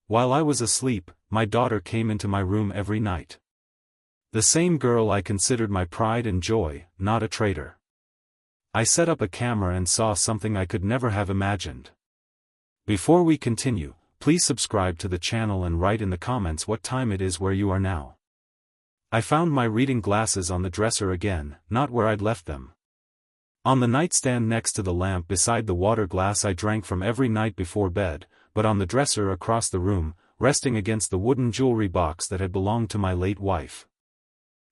While I was asleep, my daughter came into my room every night. The same girl I considered my pride and joy, not a traitor. I set up a camera and saw something I could never have imagined. Before we continue, please subscribe to the channel and write in the comments what time it is where you are now. I found my reading glasses on the dresser again, not where I'd left them. On the nightstand next to the lamp beside the water glass I drank from every night before bed, but on the dresser across the room, resting against the wooden jewelry box that had belonged to my late wife.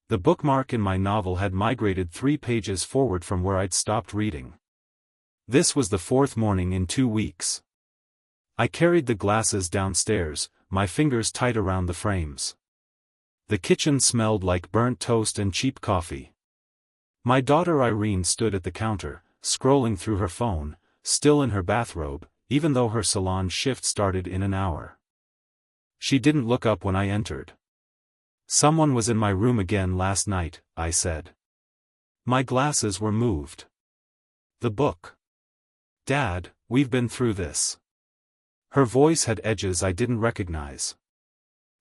The bookmark in my novel had migrated 3 pages forward from where I'd stopped reading. This was the 4th morning in 2 weeks. I carried the glasses downstairs, my fingers tight around the frames. The kitchen smelled like burnt toast and cheap coffee. My daughter Irene stood at the counter, scrolling through her phone, still in her bathrobe, even though her salon shift started in an hour. She didn't look up when I entered. "Someone was in my room again last night," I said. My glasses were moved. "The book." "Dad, we've been through this." Her voice had edges I didn't recognize.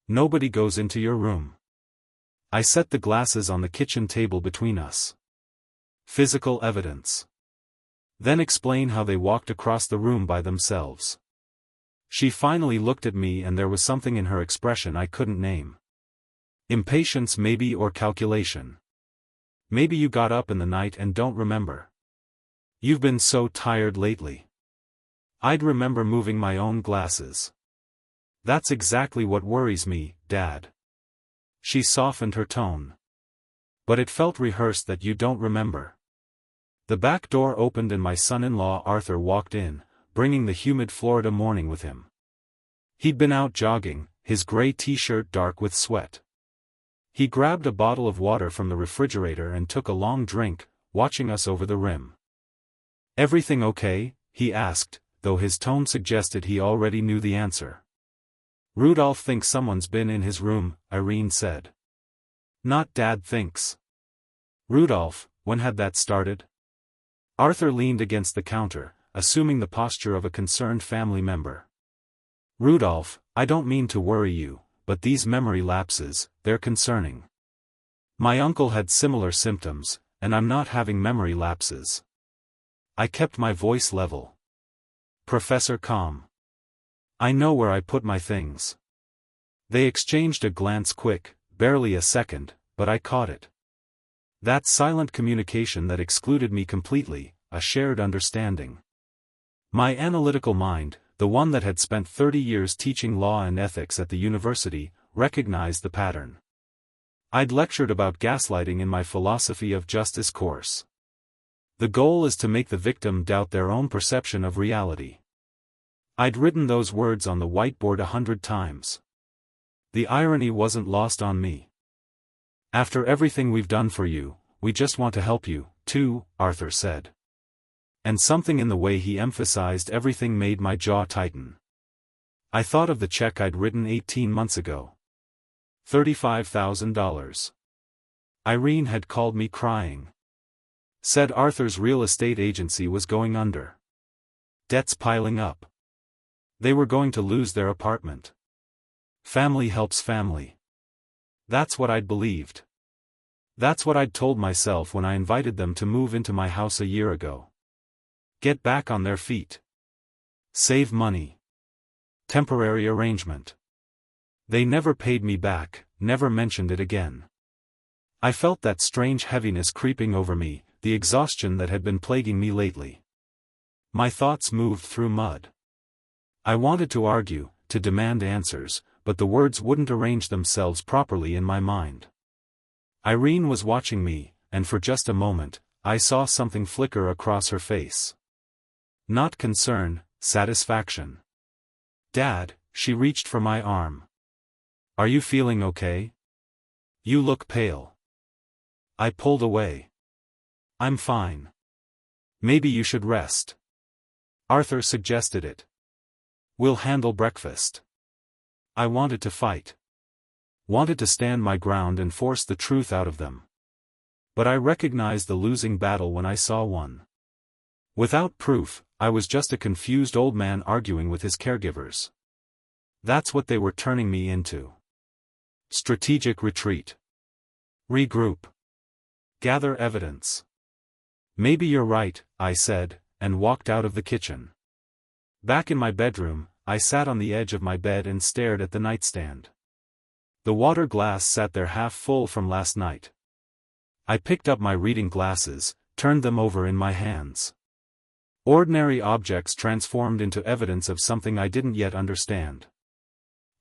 "Nobody goes into your room." I set the glasses on the kitchen table between us. "Physical evidence." Then explain how they walked across the room by themselves. She finally looked at me and there was something in her expression I couldn't name. Impatience maybe, or calculation. "Maybe you got up in the night and don't remember. You've been so tired lately." I'd remember moving my own glasses. "That's exactly what worries me, Dad." She softened her tone. "But it felt rehearsed that you don't remember." The back door opened and my son-in-law Arthur walked in, bringing the humid Florida morning with him. He'd been out jogging, his gray t-shirt dark with sweat. He grabbed a bottle of water from the refrigerator and took a long drink, watching us over the rim. "Everything okay?" he asked, though his tone suggested he already knew the answer. "Rudolph thinks someone's been in his room," Irene said. "Not Dad thinks." "Rudolph, when had that started?" Arthur leaned against the counter, assuming the posture of a concerned family member. "Rudolph, I don't mean to worry you, but these memory lapses, they're concerning. My uncle had similar symptoms, and I'm not having memory lapses." I kept my voice level. "Professor calm. I know where I put my things." They exchanged a glance quick, barely a second, but I caught it. That silent communication that excluded me completely, a shared understanding. My analytical mind, the one that had spent 30 years teaching law and ethics at the university, recognized the pattern. I'd lectured about gaslighting in my philosophy of justice course. The goal is to make the victim doubt their own perception of reality. I'd written those words on the whiteboard 100 times. The irony wasn't lost on me. "After everything we've done for you, we just want to help you, too," Arthur said. And something in the way he emphasized everything made my jaw tighten. I thought of the check I'd written 18 months ago. $35,000. Irene had called me crying. Said Arthur's real estate agency was going under. Debts piling up. They were going to lose their apartment. Family helps family. That's what I'd believed. That's what I'd told myself when I invited them to move into my house a year ago. Get back on their feet. Save money. Temporary arrangement. They never paid me back, never mentioned it again. I felt that strange heaviness creeping over me, the exhaustion that had been plaguing me lately. My thoughts moved through mud. I wanted to argue, to demand answers, but the words wouldn't arrange themselves properly in my mind. Irene was watching me, and for just a moment, I saw something flicker across her face. Not concern, satisfaction. "Dad," she reached for my arm. "Are you feeling okay? You look pale." I pulled away. "I'm fine. Maybe you should rest." Arthur suggested it. "We'll handle breakfast." I wanted to fight. Wanted to stand my ground and force the truth out of them. But I recognized the losing battle when I saw one. Without proof, I was just a confused old man arguing with his caregivers. That's what they were turning me into. Strategic retreat. Regroup. Gather evidence. Maybe you're right, I said, and walked out of the kitchen. Back in my bedroom, I sat on the edge of my bed and stared at the nightstand. The water glass sat there half full from last night. I picked up my reading glasses, turned them over in my hands. Ordinary objects transformed into evidence of something I didn't yet understand.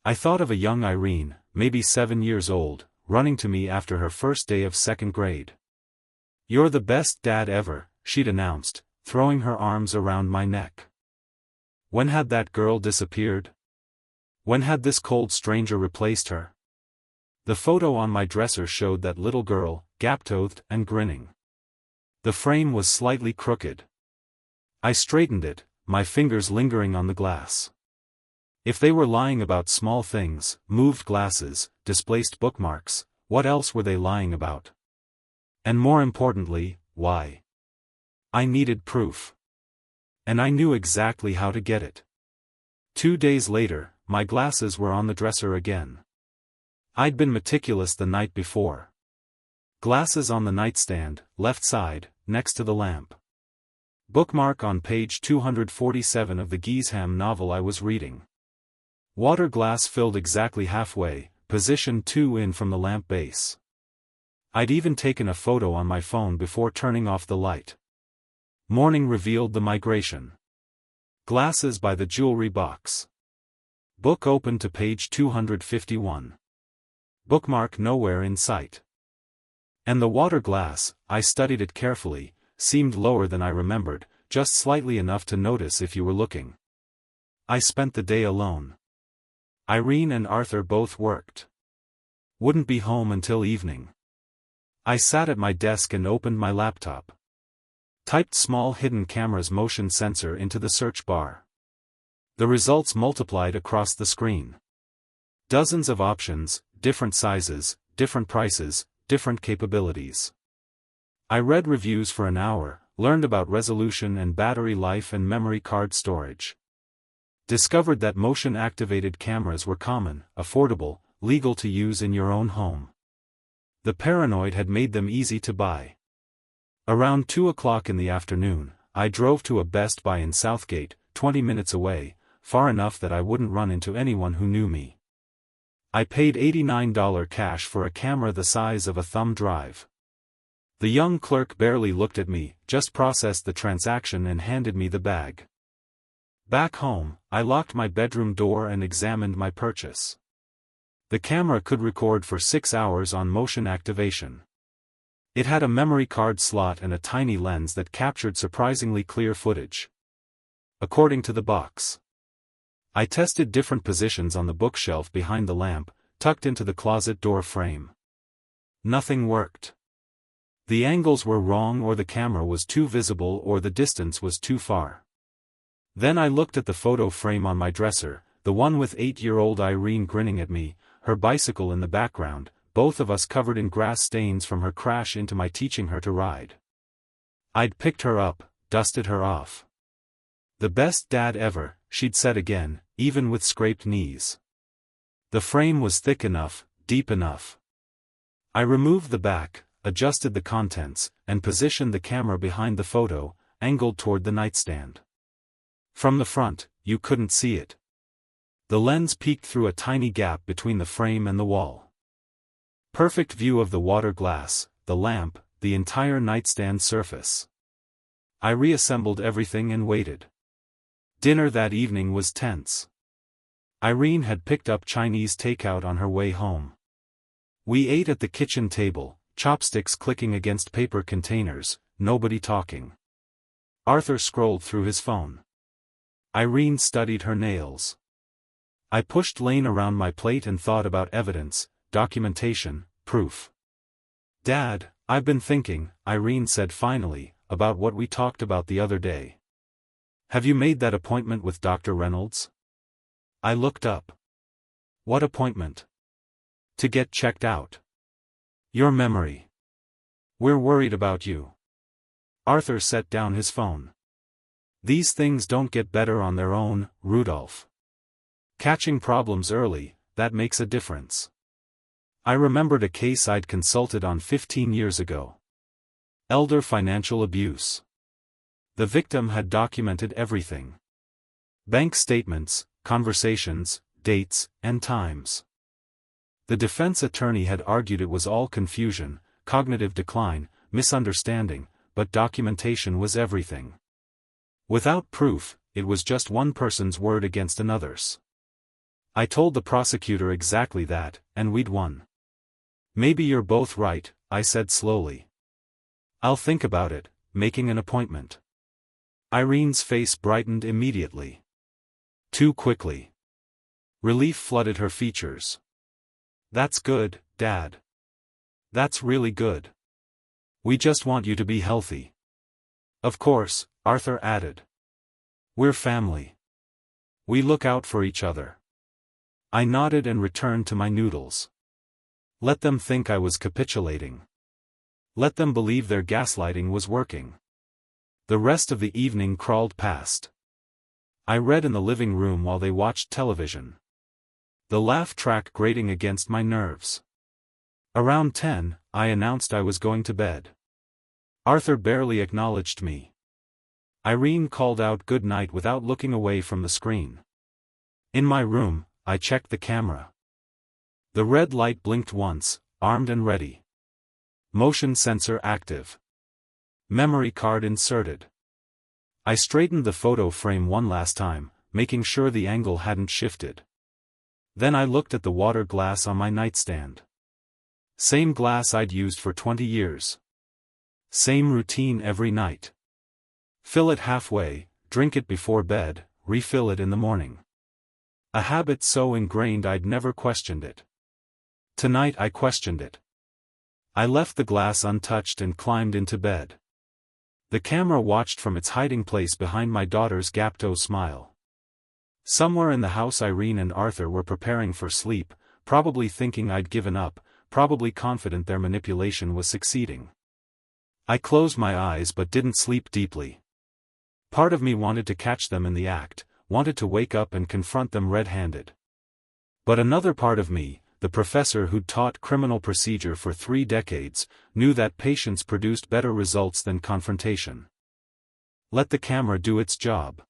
I thought of a young Irene, maybe 7 years old, running to me after her first day of second grade. "You're the best dad ever," she'd announced, throwing her arms around my neck. When had that girl disappeared? When had this cold stranger replaced her? The photo on my dresser showed that little girl, gap-toothed and grinning. The frame was slightly crooked. I straightened it, my fingers lingering on the glass. If they were lying about small things, moved glasses, displaced bookmarks, what else were they lying about? And more importantly, why? I needed proof. And I knew exactly how to get it. 2 days later, my glasses were on the dresser again. I'd been meticulous the night before. Glasses on the nightstand, left side, next to the lamp. Bookmark on page 247 of the Geesham novel I was reading. Water glass filled exactly halfway, position 2 in from the lamp base. I'd even taken a photo on my phone before turning off the light. Morning revealed the migration. Glasses by the jewelry box. Book open to page 251. Bookmark nowhere in sight. And the water glass, I studied it carefully, seemed lower than I remembered, just slightly enough to notice if you were looking. I spent the day alone. Irene and Arthur both worked. Wouldn't be home until evening. I sat at my desk and opened my laptop. Typed small hidden camera's motion sensor into the search bar. The results multiplied across the screen. Dozens of options, different sizes, different prices, different capabilities. I read reviews for an hour, learned about resolution and battery life and memory card storage. Discovered that motion-activated cameras were common, affordable, legal to use in your own home. The paranoid had made them easy to buy. Around 2 o'clock in the afternoon, I drove to a Best Buy in Southgate, 20 minutes away, far enough that I wouldn't run into anyone who knew me. I paid $89 cash for a camera the size of a thumb drive. The young clerk barely looked at me, just processed the transaction and handed me the bag. Back home, I locked my bedroom door and examined my purchase. The camera could record for 6 hours on motion activation. It had a memory card slot and a tiny lens that captured surprisingly clear footage. According to the box. I tested different positions on the bookshelf behind the lamp, tucked into the closet door frame. Nothing worked. The angles were wrong, or the camera was too visible, or the distance was too far. Then I looked at the photo frame on my dresser, the one with 8-year-old Irene grinning at me, her bicycle in the background, both of us covered in grass stains from her crash into my teaching her to ride. I'd picked her up, dusted her off. "The best dad ever," she'd said again, even with scraped knees. The frame was thick enough, deep enough. I removed the back, adjusted the contents, and positioned the camera behind the photo, angled toward the nightstand. From the front, you couldn't see it. The lens peeked through a tiny gap between the frame and the wall. Perfect view of the water glass, the lamp, the entire nightstand surface. I reassembled everything and waited. Dinner that evening was tense. Irene had picked up Chinese takeout on her way home. We ate at the kitchen table, chopsticks clicking against paper containers, nobody talking. Arthur scrolled through his phone. Irene studied her nails. I pushed Lane around my plate and thought about evidence, documentation, proof. "Dad, I've been thinking," Irene said finally, "about what we talked about the other day. Have you made that appointment with Dr. Reynolds?" I looked up. "What appointment?" "To get checked out. Your memory. We're worried about you." Arthur set down his phone. "These things don't get better on their own, Rudolph. Catching problems early, that makes a difference. I remembered a case I'd consulted on 15 years ago. Elder financial abuse. The victim had documented everything. Bank statements, conversations, dates, and times. The defense attorney had argued it was all confusion, cognitive decline, misunderstanding, but documentation was everything. Without proof, it was just one person's word against another's. I told the prosecutor exactly that, and we'd won. Maybe you're both right, I said slowly. I'll think about it, making an appointment. Irene's face brightened immediately. Too quickly. Relief flooded her features. That's good, Dad. That's really good. We just want you to be healthy. Of course, Arthur added. We're family. We look out for each other. I nodded and returned to my noodles. Let them think I was capitulating. Let them believe their gaslighting was working. The rest of the evening crawled past. I read in the living room while they watched television. The laugh track grating against my nerves. Around 10, I announced I was going to bed. Arthur barely acknowledged me. Irene called out good night without looking away from the screen. In my room, I checked the camera. The red light blinked once, armed and ready. Motion sensor active. Memory card inserted. I straightened the photo frame one last time, making sure the angle hadn't shifted. Then I looked at the water glass on my nightstand. Same glass I'd used for 20 years. Same routine every night. Fill it halfway, drink it before bed, refill it in the morning. A habit so ingrained I'd never questioned it. Tonight I questioned it. I left the glass untouched and climbed into bed. The camera watched from its hiding place behind my daughter's Gapto smile. Somewhere in the house Irene and Arthur were preparing for sleep, probably thinking I'd given up, probably confident their manipulation was succeeding. I closed my eyes but didn't sleep deeply. Part of me wanted to catch them in the act, wanted to wake up and confront them red-handed. But another part of me, the professor who'd taught criminal procedure for 3 decades, knew that patience produced better results than confrontation. Let the camera do its job.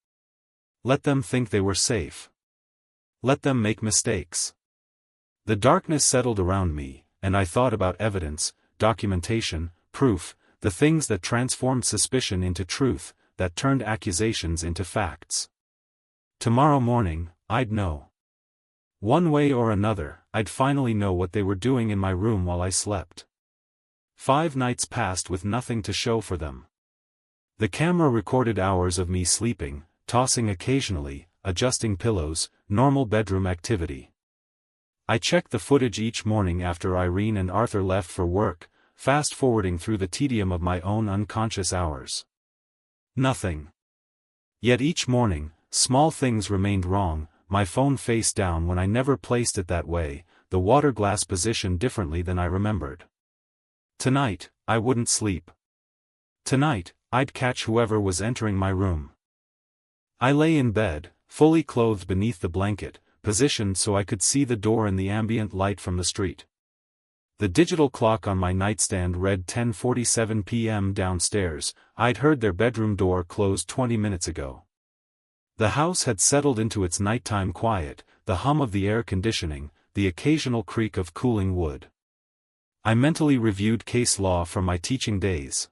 Let them think they were safe. Let them make mistakes. The darkness settled around me, and I thought about evidence, documentation, proof, the things that transformed suspicion into truth, that turned accusations into facts. Tomorrow morning, I'd know. One way or another, I'd finally know what they were doing in my room while I slept. 5 nights passed with nothing to show for them. The camera recorded hours of me sleeping, tossing occasionally, adjusting pillows, normal bedroom activity. I checked the footage each morning after Irene and Arthur left for work, fast-forwarding through the tedium of my own unconscious hours. Nothing. Yet each morning, small things remained wrong, my phone face down when I never placed it that way, the water glass positioned differently than I remembered. Tonight, I wouldn't sleep. Tonight, I'd catch whoever was entering my room. I lay in bed, fully clothed beneath the blanket, positioned so I could see the door and the ambient light from the street. The digital clock on my nightstand read 10:47 p.m. downstairs. I'd heard their bedroom door close 20 minutes ago. The house had settled into its nighttime quiet, the hum of the air conditioning, the occasional creak of cooling wood. I mentally reviewed case law from my teaching days.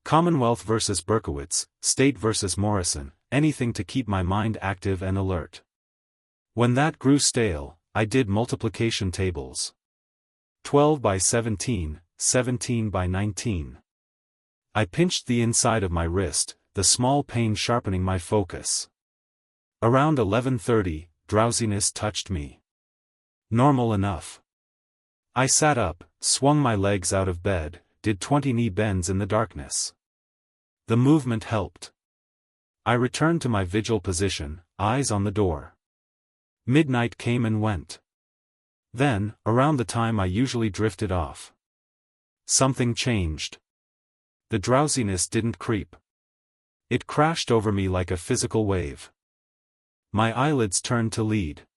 Commonwealth versus Berkowitz, State versus Morrison, anything to keep my mind active and alert. When that grew stale, I did multiplication tables. 12 by 17, 17 by 19. I pinched the inside of my wrist, the small pain sharpening my focus. Around 11:30, drowsiness touched me. Normal enough. I sat up, swung my legs out of bed, did 20 knee bends in the darkness. The movement helped. I returned to my vigil position, eyes on the door. Midnight came and went. Then, around the time I usually drifted off, something changed. The drowsiness didn't creep. It crashed over me like a physical wave. My eyelids turned to lead.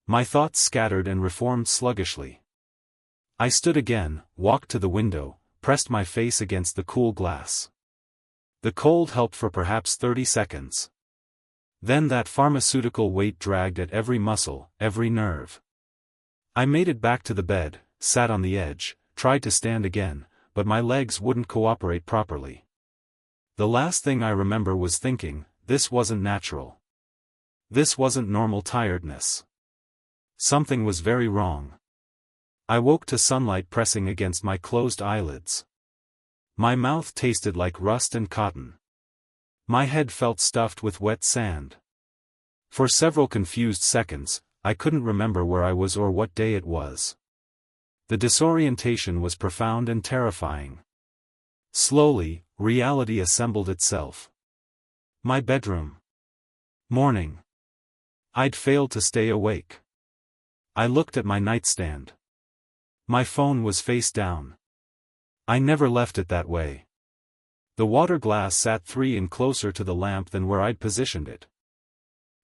My thoughts scattered and reformed sluggishly. I stood again, walked to the window, pressed my face against the cool glass. The cold helped for perhaps 30 seconds. Then that pharmaceutical weight dragged at every muscle, every nerve. I made it back to the bed, sat on the edge, tried to stand again, but my legs wouldn't cooperate properly. The last thing I remember was thinking, this wasn't natural. This wasn't normal tiredness. Something was very wrong. I woke to sunlight pressing against my closed eyelids. My mouth tasted like rust and cotton. My head felt stuffed with wet sand. For several confused seconds, I couldn't remember where I was or what day it was. The disorientation was profound and terrifying. Slowly, reality assembled itself. My bedroom. Morning. I'd failed to stay awake. I looked at my nightstand. My phone was face down. I never left it that way. The water glass sat 3 in closer to the lamp than where I'd positioned it.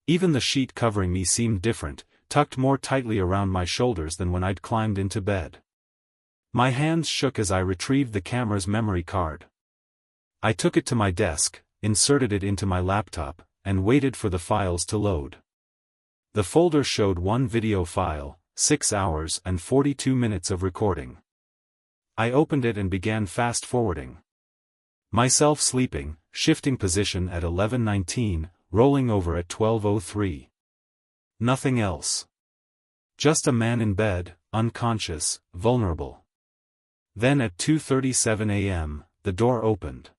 Even the sheet covering me seemed different, tucked more tightly around my shoulders than when I'd climbed into bed. My hands shook as I retrieved the camera's memory card. I took it to my desk, inserted it into my laptop, and waited for the files to load. The folder showed one video file, 6 hours and 42 minutes of recording. I opened it and began fast-forwarding. Myself sleeping, shifting position at 11:19, rolling over at 12:03. Nothing else. Just a man in bed, unconscious, vulnerable. Then at 2:37 a.m., the door opened.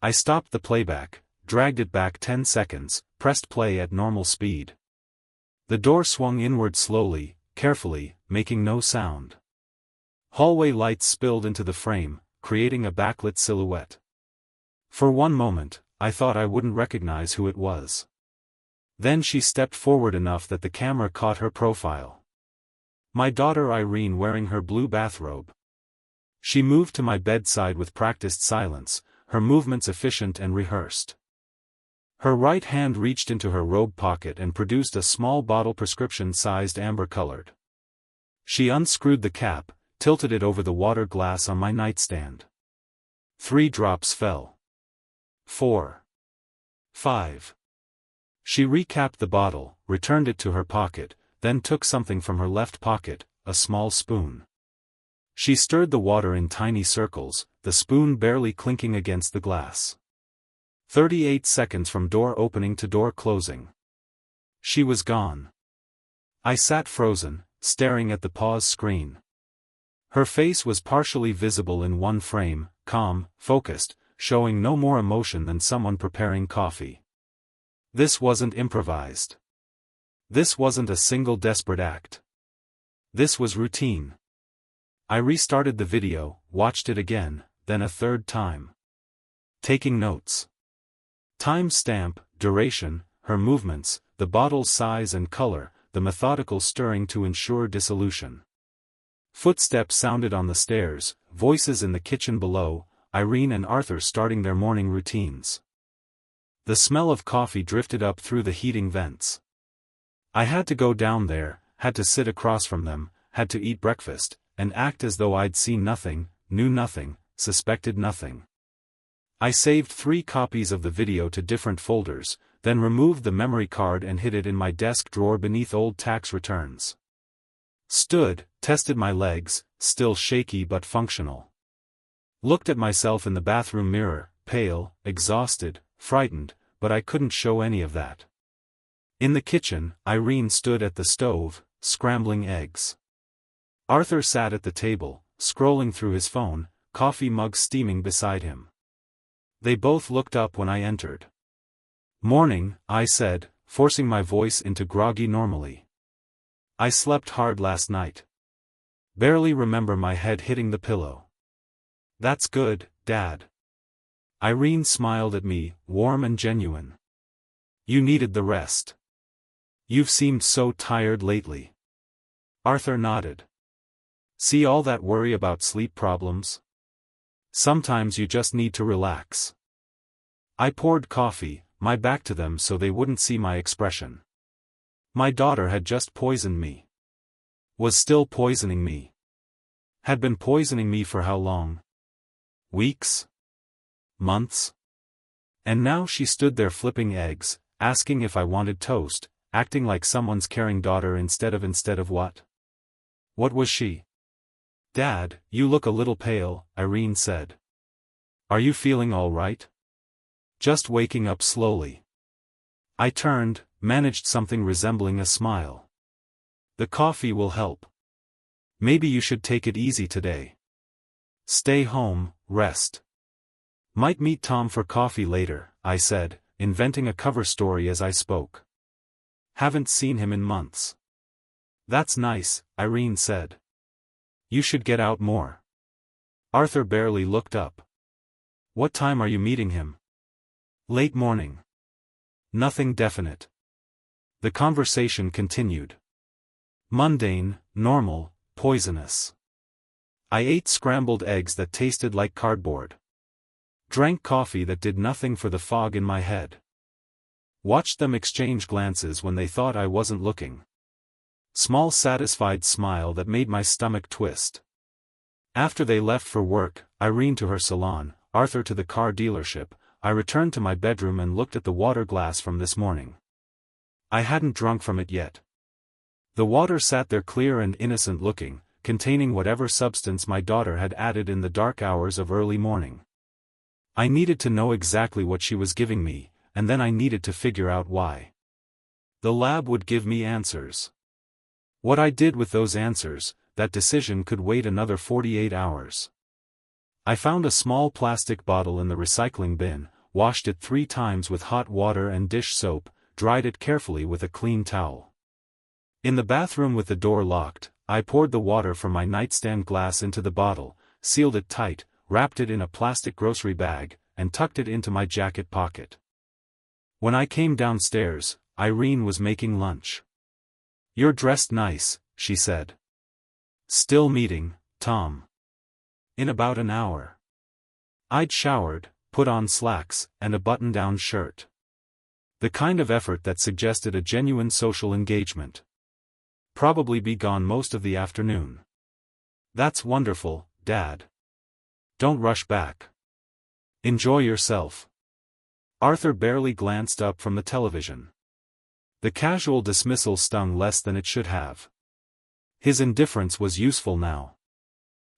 I stopped the playback, dragged it back 10 seconds, pressed play at normal speed. The door swung inward slowly, carefully, making no sound. Hallway lights spilled into the frame, creating a backlit silhouette. For one moment, I thought I wouldn't recognize who it was. Then she stepped forward enough that the camera caught her profile. My daughter Irene wearing her blue bathrobe. She moved to my bedside with practiced silence, her movements efficient and rehearsed. Her right hand reached into her robe pocket and produced a small bottle prescription-sized amber-colored. She unscrewed the cap, tilted it over the water glass on my nightstand. 3 drops fell. 4. 5. She recapped the bottle, returned it to her pocket, then took something from her left pocket, a small spoon. She stirred the water in tiny circles, the spoon barely clinking against the glass. 38 seconds from door opening to door closing. She was gone. I sat frozen, staring at the pause screen. Her face was partially visible in one frame, calm, focused, showing no more emotion than someone preparing coffee. This wasn't improvised. This wasn't a single desperate act. This was routine. I restarted the video, watched it again, then a third time. Taking notes. Time stamp, duration, her movements, the bottle's size and color, the methodical stirring to ensure dissolution. Footsteps sounded on the stairs, voices in the kitchen below, Irene and Arthur starting their morning routines. The smell of coffee drifted up through the heating vents. I had to go down there, had to sit across from them, had to eat breakfast, and act as though I'd seen nothing, knew nothing, suspected nothing. I saved 3 copies of the video to different folders, then removed the memory card and hid it in my desk drawer beneath old tax returns. Stood, tested my legs, still shaky but functional. Looked at myself in the bathroom mirror, pale, exhausted, frightened, but I couldn't show any of that. In the kitchen, Irene stood at the stove, scrambling eggs. Arthur sat at the table, scrolling through his phone, coffee mug steaming beside him. They both looked up when I entered. "Morning," I said, forcing my voice into groggy normally. "I slept hard last night. Barely remember my head hitting the pillow." "That's good, Dad." Irene smiled at me, warm and genuine. "You needed the rest. You've seemed so tired lately." Arthur nodded. "See all that worry about sleep problems? Sometimes you just need to relax." I poured coffee, my back to them so they wouldn't see my expression. My daughter had just poisoned me. Was still poisoning me. Had been poisoning me for how long? Weeks? Months? And now she stood there flipping eggs, asking if I wanted toast, acting like someone's caring daughter instead of what? What was she? Dad, you look a little pale, Irene said. Are you feeling all right? Just waking up slowly. I turned, managed something resembling a smile. The coffee will help. Maybe you should take it easy today. Stay home, rest. Might meet Tom for coffee later, I said, inventing a cover story as I spoke. Haven't seen him in months. That's nice, Irene said. You should get out more. Arthur barely looked up. What time are you meeting him? Late morning. Nothing definite. The conversation continued. Mundane, normal, poisonous. I ate scrambled eggs that tasted like cardboard. Drank coffee that did nothing for the fog in my head. Watched them exchange glances when they thought I wasn't looking. Small satisfied smile that made my stomach twist. After they left for work, Irene to her salon, Arthur to the car dealership, I returned to my bedroom and looked at the water glass from this morning. I hadn't drunk from it yet. The water sat there clear and innocent looking, containing whatever substance my daughter had added in the dark hours of early morning. I needed to know exactly what she was giving me, and then I needed to figure out why. The lab would give me answers. What I did with those answers, that decision could wait another 48 hours. I found a small plastic bottle in the recycling bin, washed it 3 times with hot water and dish soap, dried it carefully with a clean towel. In the bathroom with the door locked, I poured the water from my nightstand glass into the bottle, sealed it tight, wrapped it in a plastic grocery bag, and tucked it into my jacket pocket. When I came downstairs, Irene was making lunch. You're dressed nice, she said. Still meeting, Tom. In about an hour. I'd showered, put on slacks, and a button-down shirt. The kind of effort that suggested a genuine social engagement. Probably be gone most of the afternoon. That's wonderful, Dad. Don't rush back. Enjoy yourself. Arthur barely glanced up from the television. The casual dismissal stung less than it should have. His indifference was useful now.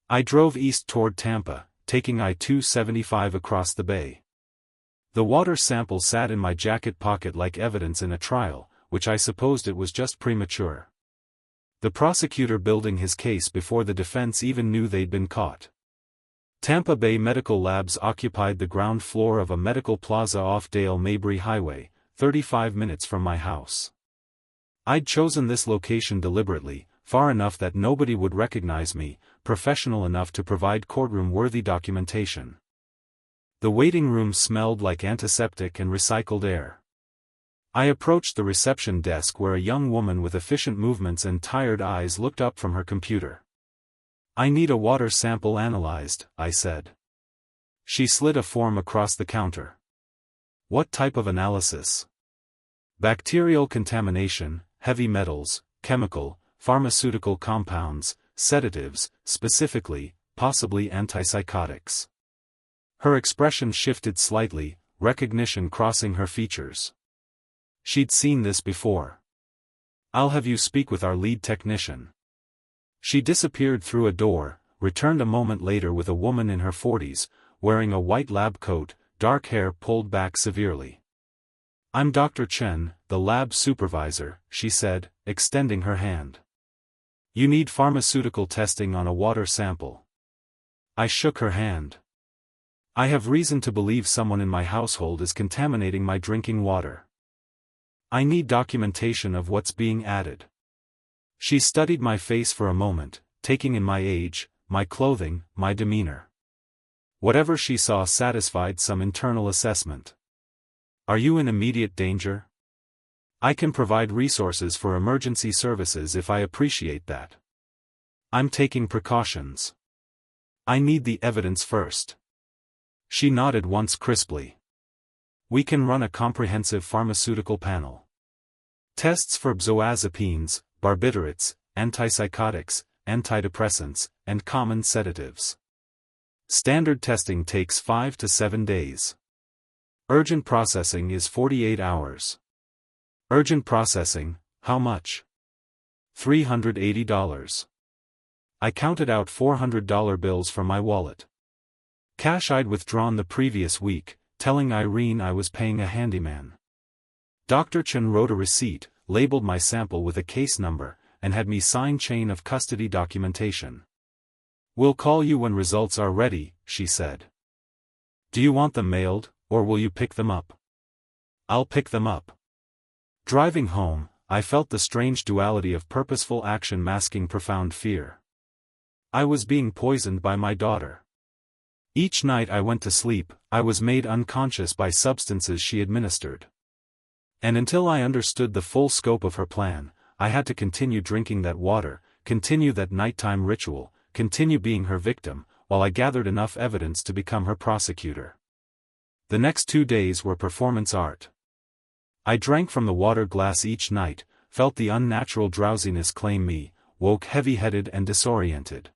I drove east toward Tampa, taking I-275 across the bay. The water sample sat in my jacket pocket like evidence in a trial, which I supposed it was just premature. The prosecutor building his case before the defense even knew they'd been caught. Tampa Bay Medical Labs occupied the ground floor of a medical plaza off Dale Mabry Highway, 35 minutes from my house. I'd chosen this location deliberately, far enough that nobody would recognize me, professional enough to provide courtroom-worthy documentation. The waiting room smelled like antiseptic and recycled air. I approached the reception desk where a young woman with efficient movements and tired eyes looked up from her computer. I need a water sample analyzed, I said. She slid a form across the counter. What type of analysis? Bacterial contamination, heavy metals, chemical, pharmaceutical compounds, sedatives, specifically, possibly antipsychotics. Her expression shifted slightly, recognition crossing her features. She'd seen this before. I'll have you speak with our lead technician. She disappeared through a door, returned a moment later with a woman in her 40s, wearing a white lab coat, dark hair pulled back severely. I'm Dr. Chen, the lab supervisor, she said, extending her hand. You need pharmaceutical testing on a water sample. I shook her hand. I have reason to believe someone in my household is contaminating my drinking water. I need documentation of what's being added. She studied my face for a moment, taking in my age, my clothing, my demeanor. Whatever she saw satisfied some internal assessment. Are you in immediate danger? I can provide resources for emergency services if I appreciate that. I'm taking precautions. I need the evidence first. She nodded once crisply. We can run a comprehensive pharmaceutical panel. Tests for benzodiazepines, barbiturates, antipsychotics, antidepressants, and common sedatives. Standard testing takes 5 to 7 days. Urgent processing is 48 hours. Urgent processing, how much? $380. I counted out $400 bills from my wallet. Cash I'd withdrawn the previous week, telling Irene I was paying a handyman. Dr. Chen wrote a receipt, labeled my sample with a case number, and had me sign chain of custody documentation. "We'll call you when results are ready," she said. "Do you want them mailed, or will you pick them up?" "I'll pick them up." Driving home, I felt the strange duality of purposeful action masking profound fear. I was being poisoned by my daughter. Each night I went to sleep, I was made unconscious by substances she administered. And until I understood the full scope of her plan, I had to continue drinking that water, continue that nighttime ritual, continue being her victim, while I gathered enough evidence to become her prosecutor. The next 2 days were performance art. I drank from the water glass each night, felt the unnatural drowsiness claim me, woke heavy-headed and disoriented.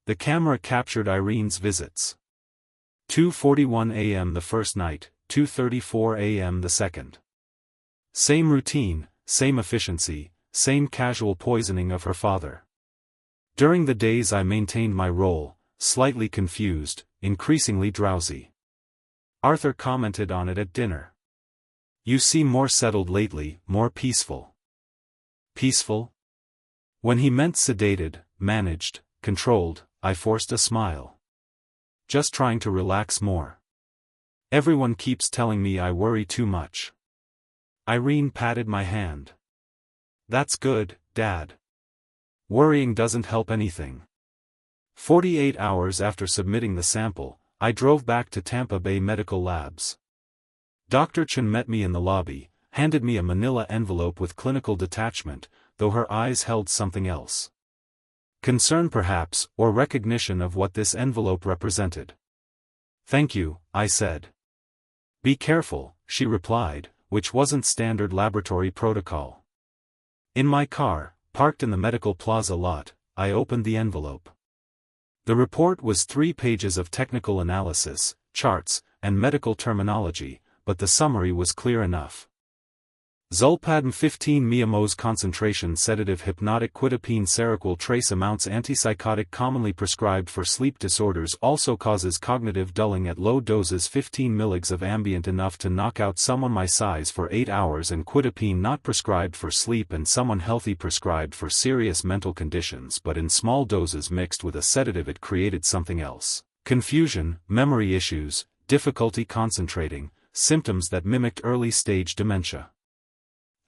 The camera captured Irene's visits. 2:41 a.m. the first night, 2:34 a.m. the second. Same routine, same efficiency, same casual poisoning of her father. During the days I maintained my role, slightly confused, increasingly drowsy. Arthur commented on it at dinner. "You seem more settled lately, more peaceful." Peaceful? When he meant sedated, managed, controlled, I forced a smile. Just trying to relax more. Everyone keeps telling me I worry too much. Irene patted my hand. "That's good, Dad. Worrying doesn't help anything." 48 hours after submitting the sample, I drove back to Tampa Bay Medical Labs. Dr. Chen met me in the lobby, handed me a manila envelope with clinical detachment, though her eyes held something else. Concern perhaps, or recognition of what this envelope represented. "Thank you," I said. "Be careful," she replied, which wasn't standard laboratory protocol. In my car, parked in the medical plaza lot, I opened the envelope. The report was 3 pages of technical analysis, charts, and medical terminology, but the summary was clear enough. Zolpidem 15 mmos concentration sedative hypnotic quidapine seroquel trace amounts antipsychotic commonly prescribed for sleep disorders also causes cognitive dulling at low doses 15 mg of ambient enough to knock out someone my size for 8 hours and quidapine not prescribed for sleep and someone healthy prescribed for serious mental conditions but in small doses mixed with a sedative it created something else. Confusion, memory issues, difficulty concentrating, symptoms that mimicked early-stage dementia.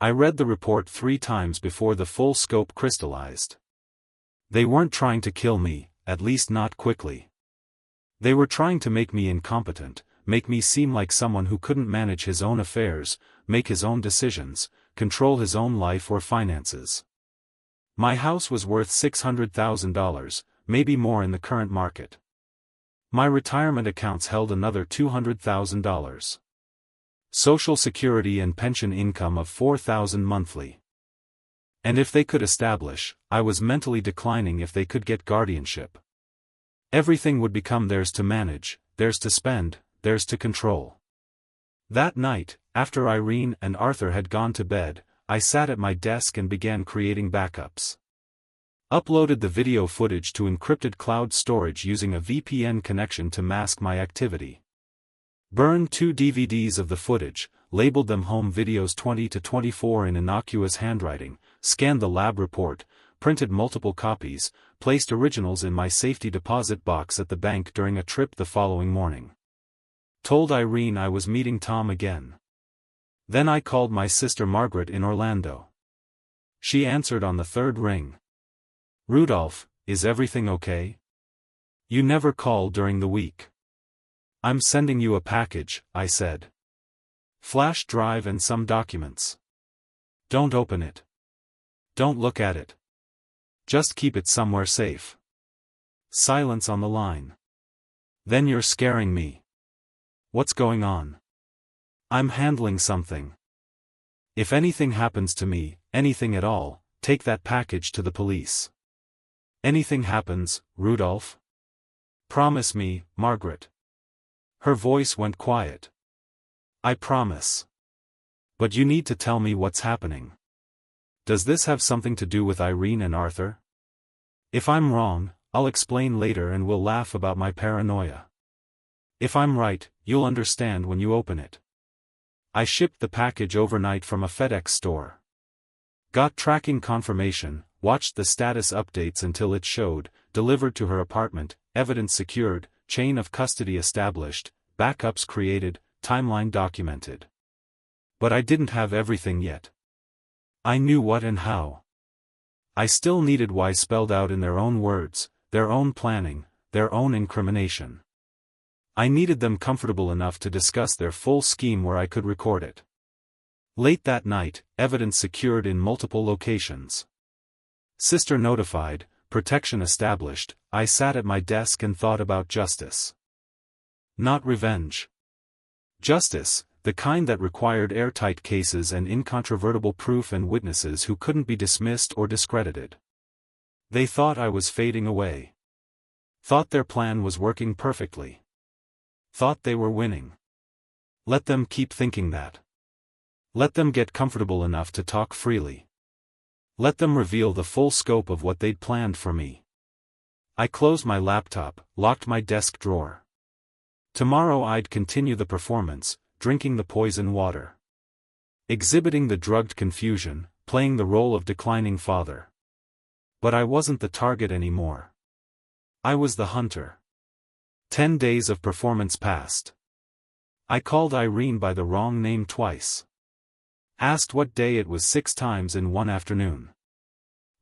I read the report 3 times before the full scope crystallized. They weren't trying to kill me, at least not quickly. They were trying to make me incompetent, make me seem like someone who couldn't manage his own affairs, make his own decisions, control his own life or finances. My house was worth $600,000, maybe more in the current market. My retirement accounts held another $200,000. Social Security and pension income of $4,000 monthly. And if they could establish, I was mentally declining if they could get guardianship. Everything would become theirs to manage, theirs to spend, theirs to control. That night, after Irene and Arthur had gone to bed, I sat at my desk and began creating backups. Uploaded the video footage to encrypted cloud storage using a VPN connection to mask my activity. Burned 2 DVDs of the footage, labeled them Home Videos 20 to 24 in innocuous handwriting, scanned the lab report, printed multiple copies, placed originals in my safety deposit box at the bank during a trip the following morning. Told Irene I was meeting Tom again. Then I called my sister Margaret in Orlando. She answered on the 3rd ring. "Rudolph, is everything okay? You never call during the week." "I'm sending you a package," I said. "Flash drive and some documents. Don't open it. Don't look at it. Just keep it somewhere safe." Silence on the line. "Then you're scaring me." "What's going on?" "I'm handling something." If anything happens to me, anything at all, take that package to the police. Anything happens, Rudolph? Promise me, Margaret. Her voice went quiet. I promise. But you need to tell me what's happening. Does this have something to do with Irene and Arthur? If I'm wrong, I'll explain later and we'll laugh about my paranoia. If I'm right, you'll understand when you open it. I shipped the package overnight from a FedEx store. Got tracking confirmation, watched the status updates until it showed, delivered to her apartment, evidence secured, chain of custody established, backups created, timeline documented. But I didn't have everything yet. I knew what and how. I still needed why spelled out in their own words, their own planning, their own incrimination. I needed them comfortable enough to discuss their full scheme where I could record it. Late that night, evidence secured in multiple locations. Sister notified, protection established, I sat at my desk and thought about justice. Not revenge. Justice, the kind that required airtight cases and incontrovertible proof and witnesses who couldn't be dismissed or discredited. They thought I was fading away. Thought their plan was working perfectly. Thought they were winning. Let them keep thinking that. Let them get comfortable enough to talk freely. Let them reveal the full scope of what they'd planned for me. I closed my laptop, locked my desk drawer. Tomorrow I'd continue the performance, drinking the poison water. Exhibiting the drugged confusion, playing the role of declining father. But I wasn't the target anymore. I was the hunter. 10 days of performance passed. I called Irene by the wrong name twice. Asked what day it was 6 times in one afternoon.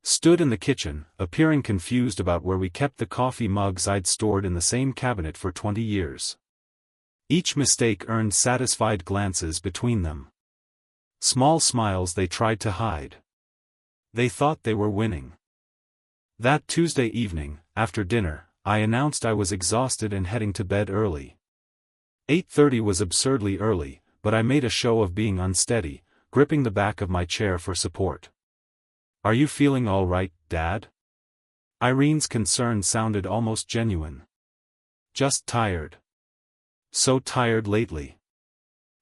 Stood in the kitchen, appearing confused about where we kept the coffee mugs I'd stored in the same cabinet for 20 years. Each mistake earned satisfied glances between them. Small smiles they tried to hide. They thought they were winning. That Tuesday evening, after dinner, I announced I was exhausted and heading to bed early. 8:30 was absurdly early, but I made a show of being unsteady, gripping the back of my chair for support. Are you feeling all right, Dad? Irene's concern sounded almost genuine. Just tired. So tired lately.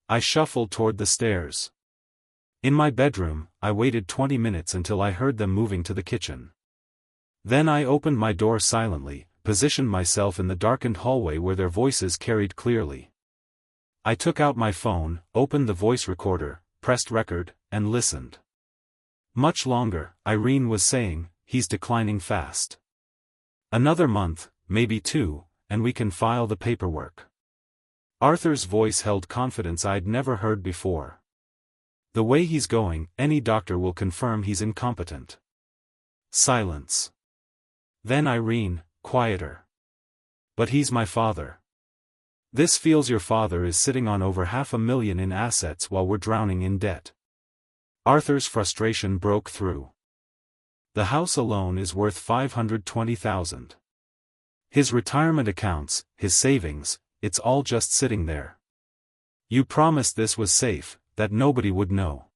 I shuffled toward the stairs. In my bedroom, I waited 20 minutes until I heard them moving to the kitchen. Then I opened my door silently, positioned myself in the darkened hallway where their voices carried clearly. I took out my phone, opened the voice recorder, pressed record, and listened. Much longer, Irene was saying, he's declining fast. Another month, maybe 2, and we can file the paperwork. Arthur's voice held confidence I'd never heard before. The way he's going, any doctor will confirm he's incompetent. Silence. Then Irene, quieter. But he's my father. This feels your father is sitting on over $500,000 in assets while we're drowning in debt. Arthur's frustration broke through. The house alone is worth $520,000. His retirement accounts, his savings, it's all just sitting there. You promised this was safe, that nobody would know.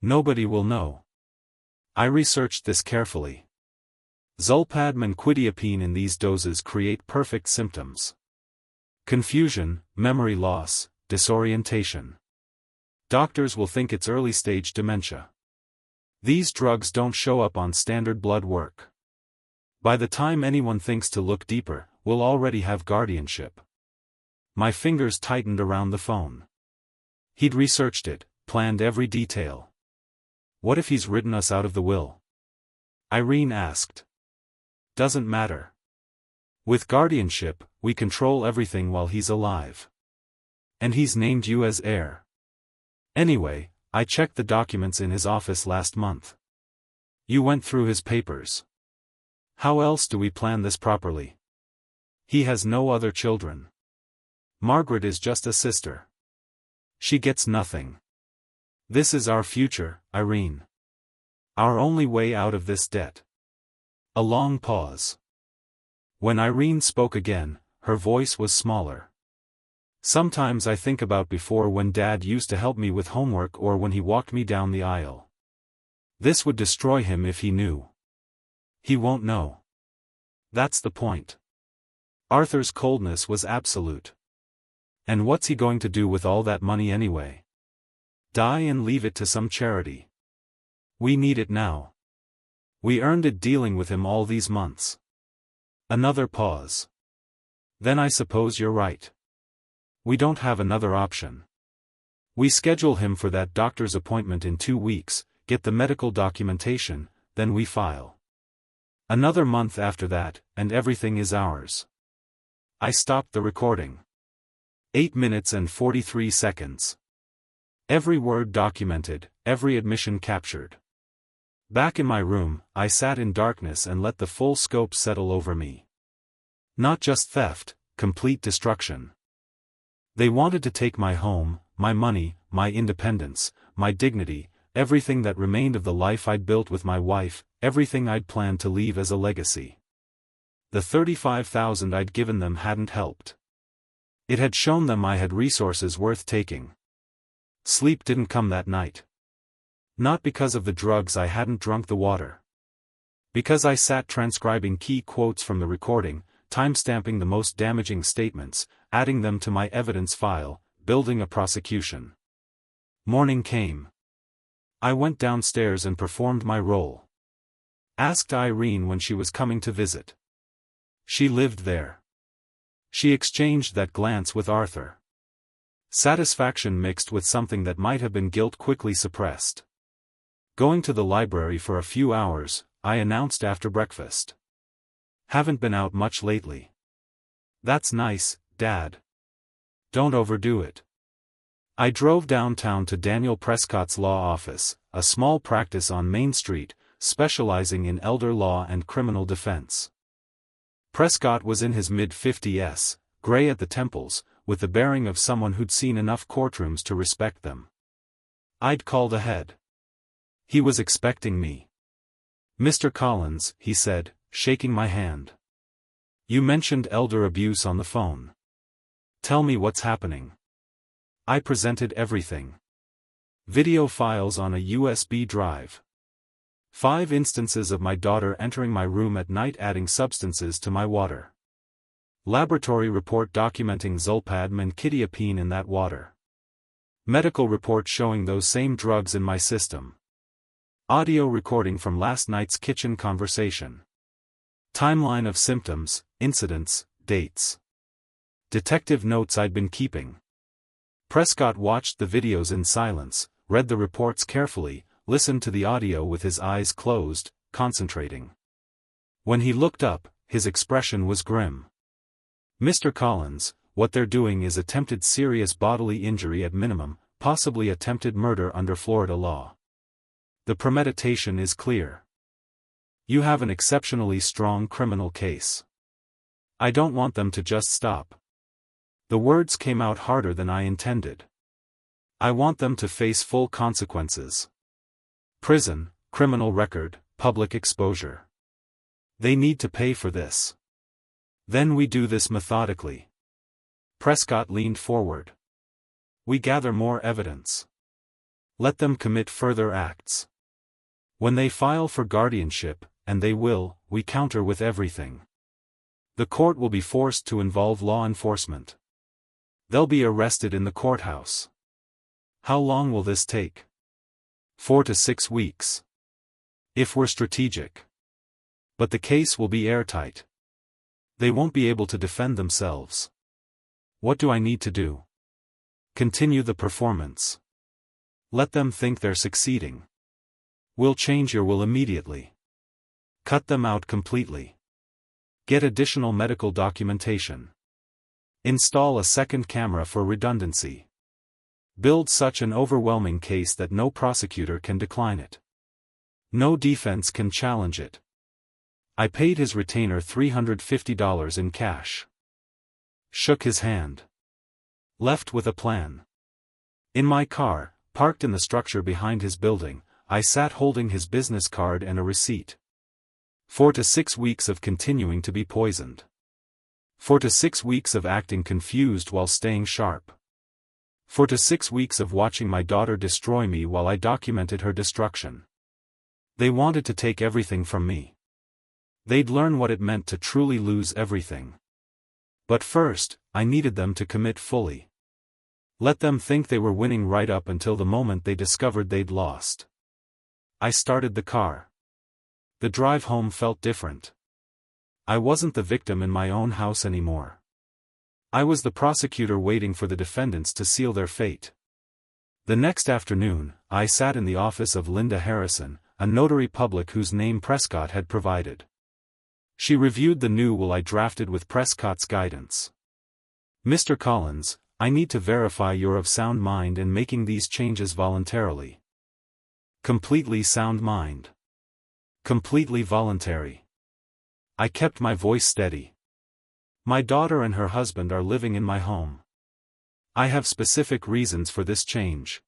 Nobody will know. I researched this carefully. Zolpad and quetiapine in these doses create perfect symptoms. Confusion, memory loss, disorientation. Doctors will think it's early-stage dementia. These drugs don't show up on standard blood work. By the time anyone thinks to look deeper, we'll already have guardianship. My fingers tightened around the phone. He'd researched it, planned every detail. What if he's written us out of the will? Irene asked. Doesn't matter. With guardianship, we control everything while he's alive. And he's named you as heir. Anyway, I checked the documents in his office last month. You went through his papers. How else do we plan this properly? He has no other children. Margaret is just a sister. She gets nothing. This is our future, Irene. Our only way out of this debt. A long pause. When Irene spoke again, her voice was smaller. Sometimes I think about before when Dad used to help me with homework or when he walked me down the aisle. This would destroy him if he knew. He won't know. That's the point. Arthur's coldness was absolute. And what's he going to do with all that money anyway? Die and leave it to some charity. We need it now. We earned it dealing with him all these months. Another pause. Then I suppose you're right. We don't have another option. We schedule him for that doctor's appointment in 2 weeks, get the medical documentation, then we file. Another month after that, and everything is ours. I stopped the recording. 8 minutes and 43 seconds. Every word documented, every admission captured. Back in my room, I sat in darkness and let the full scope settle over me. Not just theft, complete destruction. They wanted to take my home, my money, my independence, my dignity, everything that remained of the life I'd built with my wife, everything I'd planned to leave as a legacy. The $35,000 I'd given them hadn't helped. It had shown them I had resources worth taking. Sleep didn't come that night. Not because of the drugs I hadn't drunk the water. Because I sat transcribing key quotes from the recording, timestamping the most damaging statements, adding them to my evidence file, building a prosecution. Morning came. I went downstairs and performed my role. Asked Irene when she was coming to visit. She lived there. She exchanged that glance with Arthur. Satisfaction mixed with something that might have been guilt quickly suppressed. Going to the library for a few hours, I announced after breakfast. Haven't been out much lately. That's nice, Dad. Don't overdo it. I drove downtown to Daniel Prescott's law office, a small practice on Main Street, specializing in elder law and criminal defense. Prescott was in his mid-50s, gray at the temples, with the bearing of someone who'd seen enough courtrooms to respect them. I'd called ahead. He was expecting me. Mr. Collins, he said, shaking my hand. You mentioned elder abuse on the phone. Tell me what's happening. I presented everything. Video files on a USB drive. 5 instances of my daughter entering my room at night adding substances to my water. Laboratory report documenting zolpidem and quetiapine in that water. Medical report showing those same drugs in my system. Audio recording from last night's kitchen conversation. Timeline of symptoms, incidents, dates. Detective notes I'd been keeping. Prescott watched the videos in silence, read the reports carefully, listened to the audio with his eyes closed, concentrating. When he looked up, his expression was grim. Mr. Collins, what they're doing is attempted serious bodily injury at minimum, possibly attempted murder under Florida law. The premeditation is clear. You have an exceptionally strong criminal case. I don't want them to just stop. The words came out harder than I intended. I want them to face full consequences. Prison, criminal record, public exposure. They need to pay for this. Then we do this methodically. Prescott leaned forward. We gather more evidence. Let them commit further acts. When they file for guardianship, and they will, we counter with everything. The court will be forced to involve law enforcement. They'll be arrested in the courthouse. How long will this take? 4 to 6 weeks. If we're strategic. But the case will be airtight. They won't be able to defend themselves. What do I need to do? Continue the performance. Let them think they're succeeding. We'll change your will immediately. Cut them out completely. Get additional medical documentation. Install a second camera for redundancy. Build such an overwhelming case that no prosecutor can decline it. No defense can challenge it. I paid his retainer $350 in cash. Shook his hand. Left with a plan. In my car, parked in the structure behind his building, I sat holding his business card and a receipt. 4 to 6 weeks of continuing to be poisoned. 4 to 6 weeks of acting confused while staying sharp. 4 to 6 weeks of watching my daughter destroy me while I documented her destruction. They wanted to take everything from me. They'd learn what it meant to truly lose everything. But first, I needed them to commit fully. Let them think they were winning right up until the moment they discovered they'd lost. I started the car. The drive home felt different. I wasn't the victim in my own house anymore. I was the prosecutor waiting for the defendants to seal their fate. The next afternoon, I sat in the office of Linda Harrison, a notary public whose name Prescott had provided. She reviewed the new will I drafted with Prescott's guidance. "Mr. Collins, I need to verify you're of sound mind in making these changes voluntarily." Completely sound mind. Completely voluntary. I kept my voice steady. "My daughter and her husband are living in my home. I have specific reasons for this change.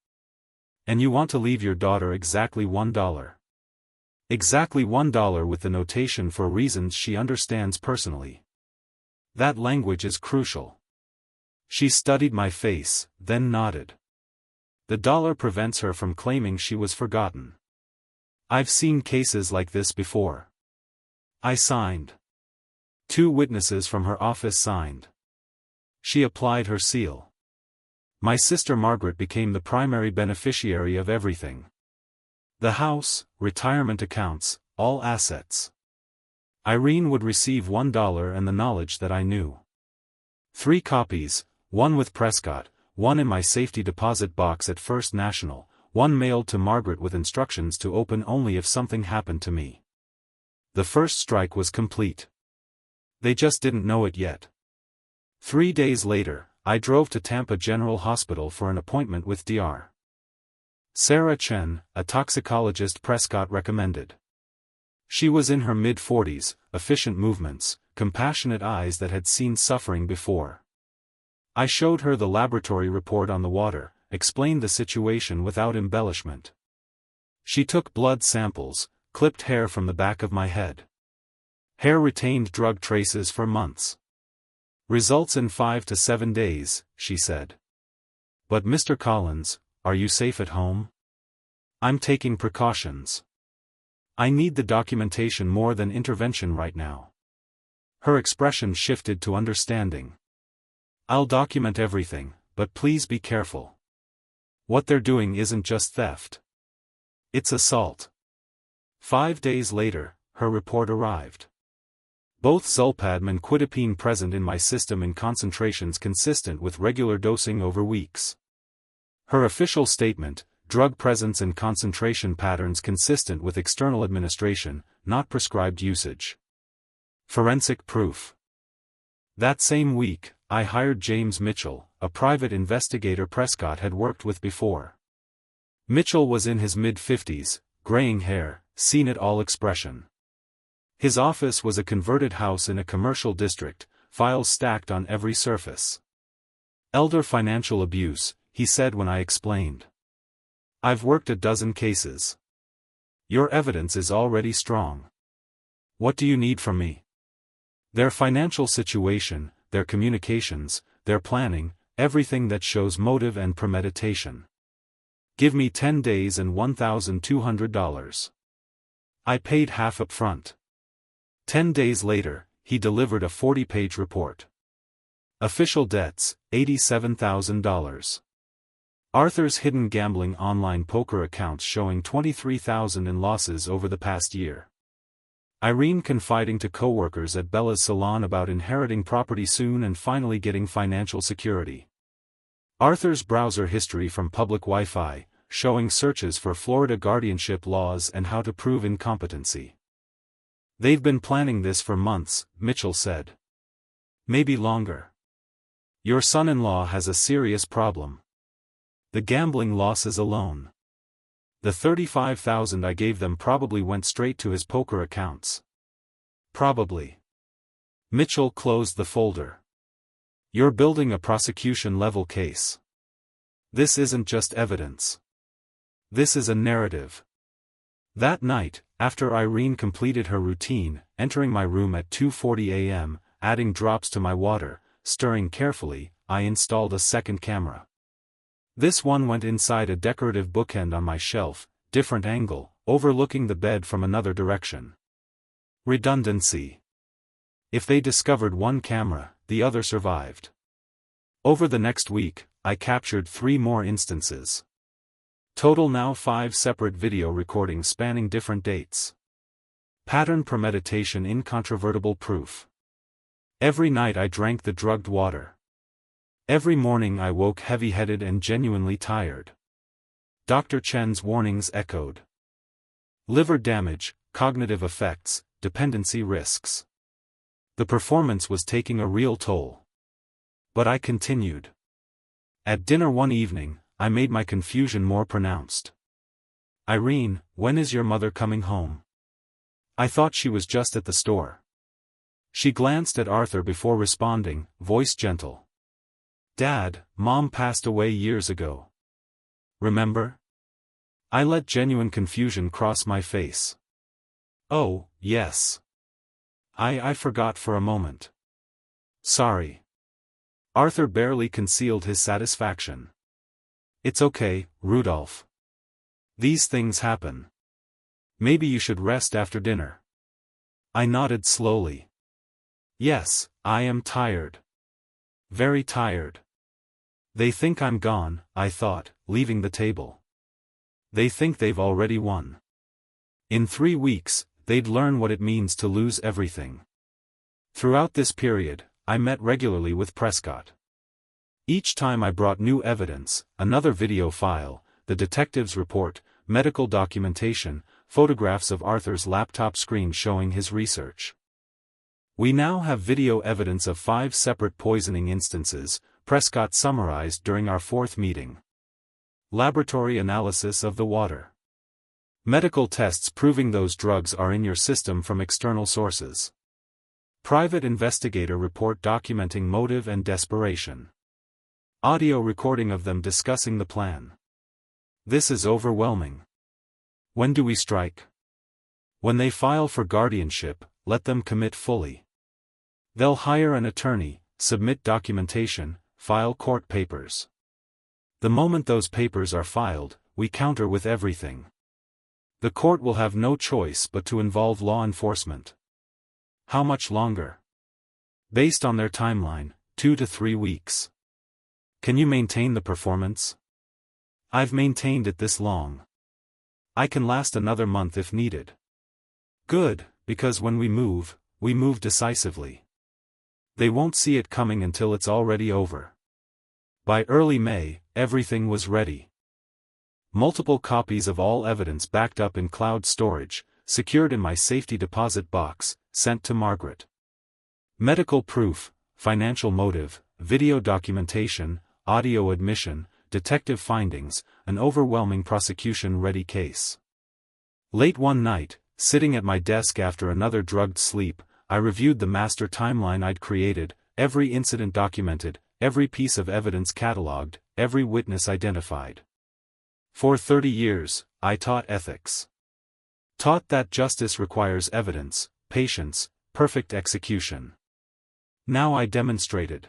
And you want to leave your daughter exactly $1. Exactly $1 with the notation for reasons she understands personally." That language is crucial. She studied my face, then nodded. The dollar prevents her from claiming she was forgotten. I've seen cases like this before. I signed. 2 witnesses from her office signed. She applied her seal. My sister Margaret became the primary beneficiary of everything. The house, retirement accounts, all assets. Irene would receive $1 and the knowledge that I knew. 3 copies, 1 with Prescott, 1 in my safety deposit box at First National, 1 mailed to Margaret with instructions to open only if something happened to me. The first strike was complete. They just didn't know it yet. 3 days later, I drove to Tampa General Hospital for an appointment with Dr. Sarah Chen, a toxicologist Prescott recommended. She was in her mid-40s, efficient movements, compassionate eyes that had seen suffering before. I showed her the laboratory report on the water, explained the situation without embellishment. She took blood samples, clipped hair from the back of my head. Hair retained drug traces for months. "Results in 5 to 7 days, she said. "But Mr. Collins, are you safe at home?" "I'm taking precautions. I need the documentation more than intervention right now." Her expression shifted to understanding. "I'll document everything, but please be careful. What they're doing isn't just theft. It's assault." 5 days later, her report arrived. Both Zolpidem and quidapine present in my system in concentrations consistent with regular dosing over weeks. Her official statement, drug presence and concentration patterns consistent with external administration, not prescribed usage. Forensic proof. That same week, I hired James Mitchell, a private investigator Prescott had worked with before. Mitchell was in his mid-50s, graying hair, seen-it-all expression. His office was a converted house in a commercial district, files stacked on every surface. "Elder financial abuse," he said when I explained. "I've worked a dozen cases. Your evidence is already strong. What do you need from me?" "Their financial situation, their communications, their planning, everything that shows motive and premeditation. Give me 10 days and $1,200. I paid half up front. 10 days later, he delivered a 40-page report. Official debts, $87,000. Arthur's hidden gambling online poker accounts showing $23,000 in losses over the past year. Irene confiding to co-workers at Bella's salon about inheriting property soon and finally getting financial security. Arthur's browser history from public Wi-Fi, showing searches for Florida guardianship laws and how to prove incompetency. "They've been planning this for months," Mitchell said. "Maybe longer. Your son-in-law has a serious problem. The gambling losses alone. The $35,000 I gave them probably went straight to his poker accounts." "Probably." Mitchell closed the folder. "You're building a prosecution-level case. This isn't just evidence. This is a narrative." That night, after Irene completed her routine, entering my room at 2:40 a.m., adding drops to my water. Stirring carefully, I installed a second camera. This one went inside a decorative bookend on my shelf, different angle, overlooking the bed from another direction. Redundancy. If they discovered one camera, the other survived. Over the next week, I captured 3 more instances. Total now 5 separate video recordings spanning different dates. Pattern premeditation, incontrovertible proof. Every night I drank the drugged water. Every morning I woke heavy-headed and genuinely tired. Dr. Chen's warnings echoed. Liver damage, cognitive effects, dependency risks. The performance was taking a real toll. But I continued. At dinner one evening, I made my confusion more pronounced. "Irene, when is your mother coming home?" I thought she was just at the store. She glanced at Arthur before responding, voice gentle. "Dad, Mom passed away years ago. Remember?" I let genuine confusion cross my face. "Oh, yes. I forgot for a moment. Sorry." Arthur barely concealed his satisfaction. "It's okay, Rudolph. These things happen. Maybe you should rest after dinner." I nodded slowly. "Yes, I am tired. Very tired." They think I'm gone, I thought, leaving the table. They think they've already won. In 3 weeks, they'd learn what it means to lose everything. Throughout this period, I met regularly with Prescott. Each time I brought new evidence, another video file, the detective's report, medical documentation, photographs of Arthur's laptop screen showing his research. We now have video evidence of 5 separate poisoning instances, Prescott summarized during our 4th meeting. Laboratory analysis of the water. Medical tests proving those drugs are in your system from external sources. Private investigator report documenting motive and desperation. Audio recording of them discussing the plan. This is overwhelming. When do we strike? When they file for guardianship, let them commit fully. They'll hire an attorney, submit documentation, file court papers. The moment those papers are filed, we counter with everything. The court will have no choice but to involve law enforcement. How much longer? Based on their timeline, 2 to 3 weeks. Can you maintain the performance? I've maintained it this long. I can last another month if needed. Good, because when we move decisively. They won't see it coming until it's already over. By early May, everything was ready. Multiple copies of all evidence backed up in cloud storage, secured in my safety deposit box, sent to Margaret. Medical proof, financial motive, video documentation, audio admission, detective findings, an overwhelming prosecution-ready case. Late one night, sitting at my desk after another drugged sleep, I reviewed the master timeline I'd created, every incident documented, every piece of evidence catalogued, every witness identified. For 30 years, I taught ethics. Taught that justice requires evidence, patience, perfect execution. Now I demonstrated.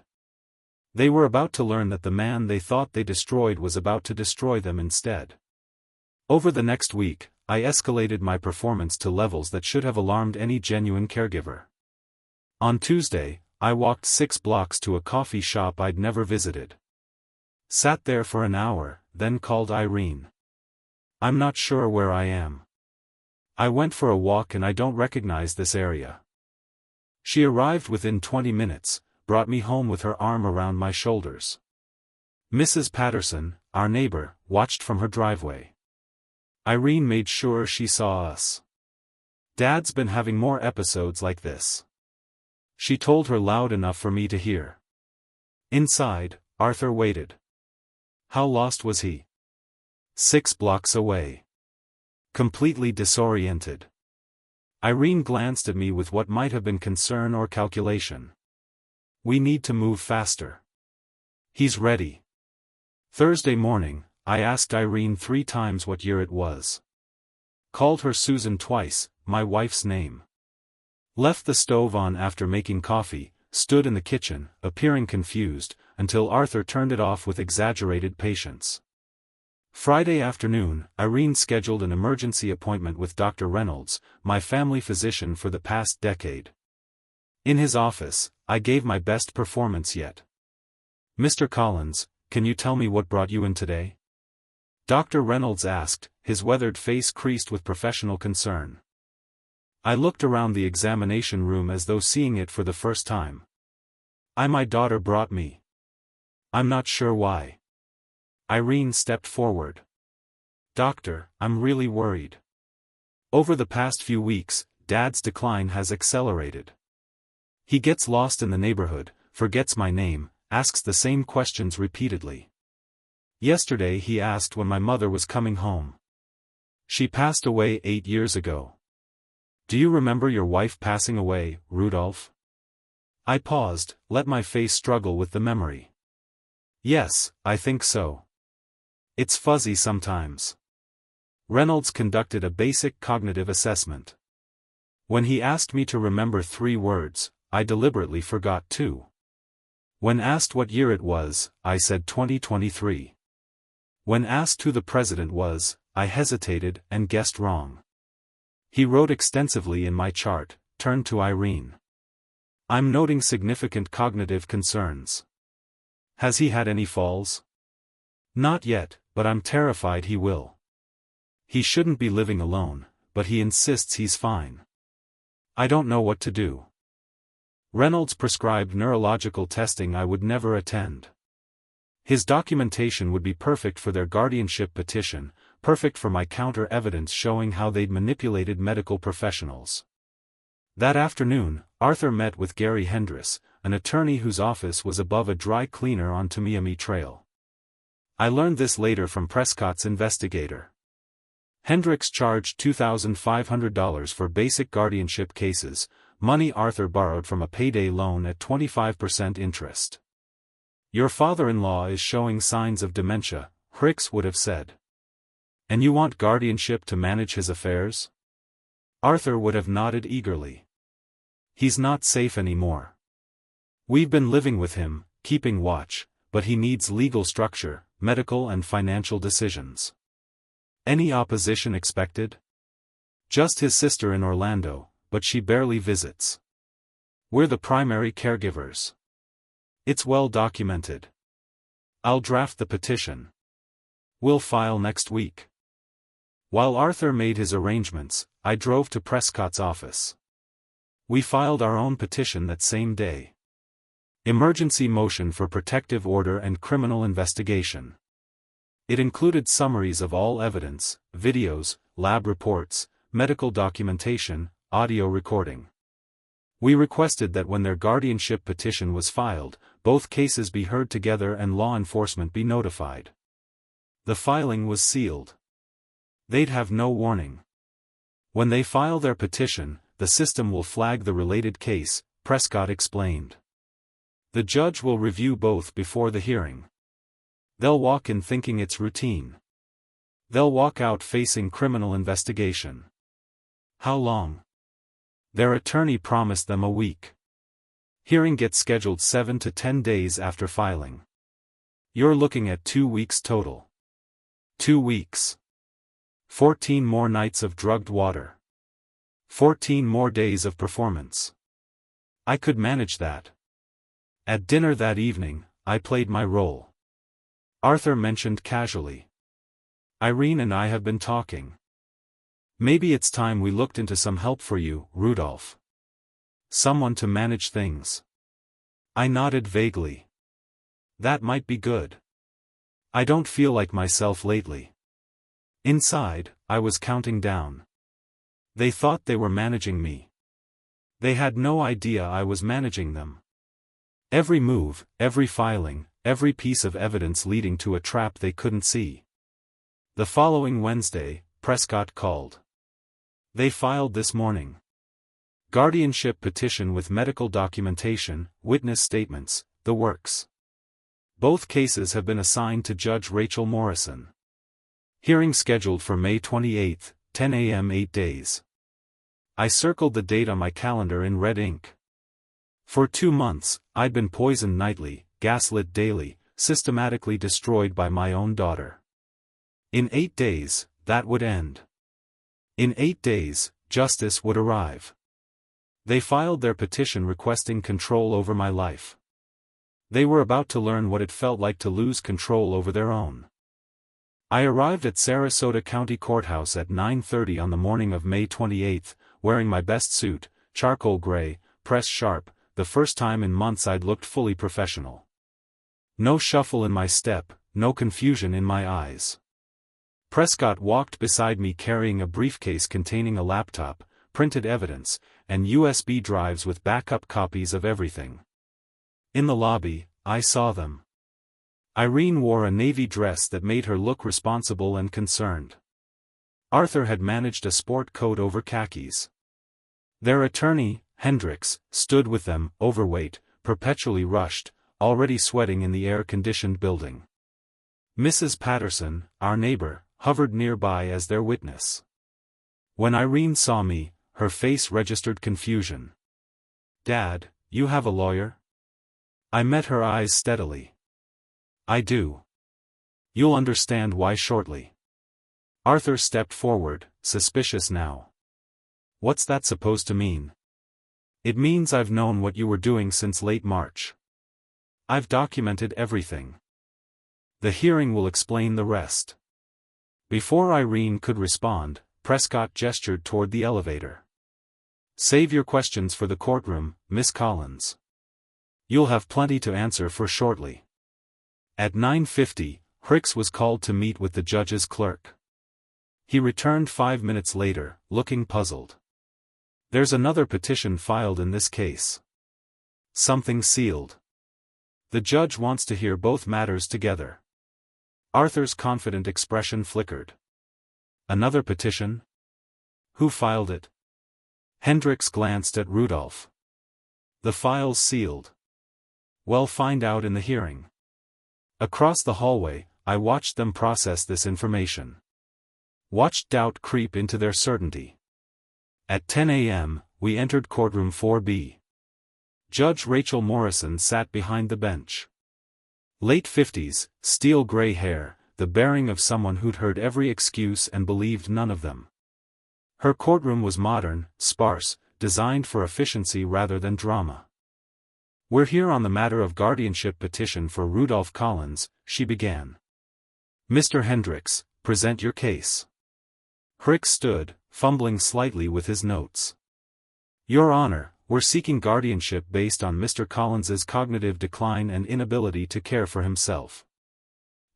They were about to learn that the man they thought they destroyed was about to destroy them instead. Over the next week, I escalated my performance to levels that should have alarmed any genuine caregiver. On Tuesday, I walked 6 blocks to a coffee shop I'd never visited. Sat there for an hour, then called Irene. "I'm not sure where I am. I went for a walk and I don't recognize this area." She arrived within 20 minutes, brought me home with her arm around my shoulders. Mrs. Patterson, our neighbor, watched from her driveway. Irene made sure she saw us. "Dad's been having more episodes like this." She told her loud enough for me to hear. Inside, Arthur waited. How lost was he? 6 blocks away. Completely disoriented. Irene glanced at me with what might have been concern or calculation. "We need to move faster." "He's ready." Thursday morning, I asked Irene 3 times what year it was. Called her Susan twice, my wife's name. Left the stove on after making coffee, stood in the kitchen, appearing confused, until Arthur turned it off with exaggerated patience. Friday afternoon, Irene scheduled an emergency appointment with Dr. Reynolds, my family physician for the past decade. In his office, I gave my best performance yet. "Mr. Collins, can you tell me what brought you in today?" Dr. Reynolds asked, his weathered face creased with professional concern. I looked around the examination room as though seeing it for the first time. My daughter brought me. I'm not sure why." Irene stepped forward. "Doctor, I'm really worried. Over the past few weeks, Dad's decline has accelerated. He gets lost in the neighborhood, forgets my name, asks the same questions repeatedly. Yesterday he asked when my mother was coming home. She passed away 8 years ago. Do you remember your wife passing away, Rudolph?" I paused, let my face struggle with the memory. "Yes, I think so. It's fuzzy sometimes." Reynolds conducted a basic cognitive assessment. When he asked me to remember 3 words, I deliberately forgot 2. When asked what year it was, I said 2023. When asked who the president was, I hesitated and guessed wrong. He wrote extensively in my chart, turned to Irene. "I'm noting significant cognitive concerns. Has he had any falls?" "Not yet, but I'm terrified he will. He shouldn't be living alone, but he insists he's fine. I don't know what to do." Reynolds prescribed neurological testing I would never attend. His documentation would be perfect for their guardianship petition, perfect for my counter-evidence showing how they'd manipulated medical professionals. That afternoon, Arthur met with Gary Hendris, an attorney whose office was above a dry cleaner on Tamiami Trail. I learned this later from Prescott's investigator. Hendricks charged $2,500 for basic guardianship cases, money Arthur borrowed from a payday loan at 25% interest. "Your father-in-law is showing signs of dementia," Hicks would have said. "And you want guardianship to manage his affairs?" Arthur would have nodded eagerly. "He's not safe anymore. We've been living with him, keeping watch, but he needs legal structure, medical and financial decisions." "Any opposition expected?" "Just his sister in Orlando, but she barely visits. We're the primary caregivers. It's well documented. I'll draft the petition. We'll file next week." While Arthur made his arrangements, I drove to Prescott's office. We filed our own petition that same day. Emergency motion for protective order and criminal investigation. It included summaries of all evidence, videos, lab reports, medical documentation, audio recording. We requested that when their guardianship petition was filed, both cases be heard together and law enforcement be notified. The filing was sealed. They'd have no warning. When they file their petition, the system will flag the related case, Prescott explained. The judge will review both before the hearing. They'll walk in thinking it's routine. They'll walk out facing criminal investigation. How long? Their attorney promised them a week. Hearing gets scheduled 7 to 10 days after filing. You're looking at 2 weeks total. 2 weeks. 14 more nights of drugged water. 14 more days of performance. I could manage that. At dinner that evening, I played my role. Arthur mentioned casually. "Irene and I have been talking. Maybe it's time we looked into some help for you, Rudolph. Someone to manage things." I nodded vaguely. "That might be good. I don't feel like myself lately." Inside, I was counting down. They thought they were managing me. They had no idea I was managing them. Every move, every filing, every piece of evidence leading to a trap they couldn't see. The following Wednesday, Prescott called. They filed this morning. Guardianship petition with medical documentation, witness statements, the works. Both cases have been assigned to Judge Rachel Morrison. Hearing scheduled for May 28, 10 a.m. 8 days. I circled the date on my calendar in red ink. For 2 months, I'd been poisoned nightly, gaslit daily, systematically destroyed by my own daughter. In 8 days, that would end. In 8 days, justice would arrive. They filed their petition requesting control over my life. They were about to learn what it felt like to lose control over their own. I arrived at Sarasota County Courthouse at 9:30 on the morning of May 28, wearing my best suit, charcoal gray, pressed sharp, the first time in months I'd looked fully professional. No shuffle in my step, no confusion in my eyes. Prescott walked beside me carrying a briefcase containing a laptop, printed evidence, and USB drives with backup copies of everything. In the lobby, I saw them. Irene wore a navy dress that made her look responsible and concerned. Arthur had managed a sport coat over khakis. Their attorney, Hendricks, stood with them, overweight, perpetually rushed, already sweating in the air-conditioned building. Mrs. Patterson, our neighbor, hovered nearby as their witness. When Irene saw me, her face registered confusion. "Dad, you have a lawyer?" I met her eyes steadily. "I do. You'll understand why shortly." Arthur stepped forward, suspicious now. "What's that supposed to mean?" "It means I've known what you were doing since late March. I've documented everything. The hearing will explain the rest." Before Irene could respond, Prescott gestured toward the elevator. "Save your questions for the courtroom, Miss Collins. You'll have plenty to answer for shortly." At 9:50, Hicks was called to meet with the judge's clerk. He returned 5 minutes later, looking puzzled. "There's another petition filed in this case. Something sealed. The judge wants to hear both matters together." Arthur's confident expression flickered. "Another petition? Who filed it?" Hendricks glanced at Rudolph. "The file's sealed." "Well, find out in the hearing." Across the hallway, I watched them process this information. Watched doubt creep into their certainty. At 10 a.m., we entered courtroom 4B. Judge Rachel Morrison sat behind the bench. Late 50s, steel gray hair, the bearing of someone who'd heard every excuse and believed none of them. Her courtroom was modern, sparse, designed for efficiency rather than drama. "We're here on the matter of guardianship petition for Rudolph Collins," she began. "Mr. Hendricks, present your case." Hicks stood, fumbling slightly with his notes. "Your Honor, we're seeking guardianship based on Mr. Collins's cognitive decline and inability to care for himself.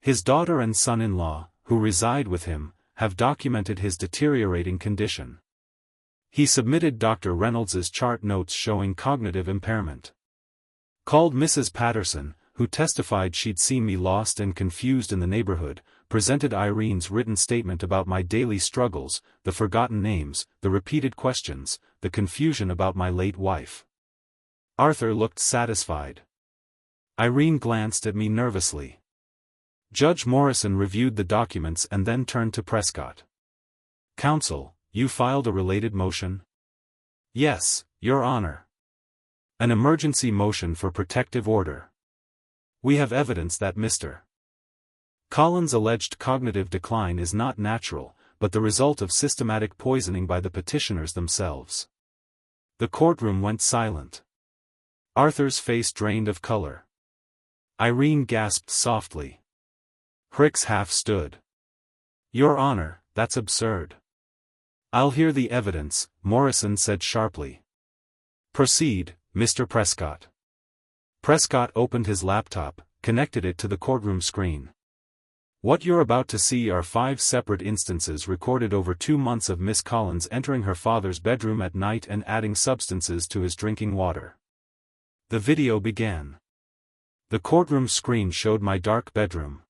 His daughter and son-in-law, who reside with him, have documented his deteriorating condition. He submitted Dr. Reynolds's chart notes showing cognitive impairment. Called Mrs. Patterson, who testified she'd seen me lost and confused in the neighborhood, presented Irene's written statement about my daily struggles, the forgotten names, the repeated questions, the confusion about my late wife. Arthur looked satisfied. Irene glanced at me nervously. Judge Morrison reviewed the documents and then turned to Prescott. "Counsel, you filed a related motion?" "Yes, Your Honor. An emergency motion for protective order. We have evidence that Mr. Collins' alleged cognitive decline is not natural, but the result of systematic poisoning by the petitioners themselves." The courtroom went silent. Arthur's face drained of color. Irene gasped softly. Hicks half stood. "Your Honor, that's absurd." "I'll hear the evidence," Morrison said sharply. "Proceed, Mr. Prescott." Prescott opened his laptop, connected it to the courtroom screen. "What you're about to see are 5 separate instances recorded over 2 months of Miss Collins entering her father's bedroom at night and adding substances to his drinking water." The video began. The courtroom screen showed my dark bedroom.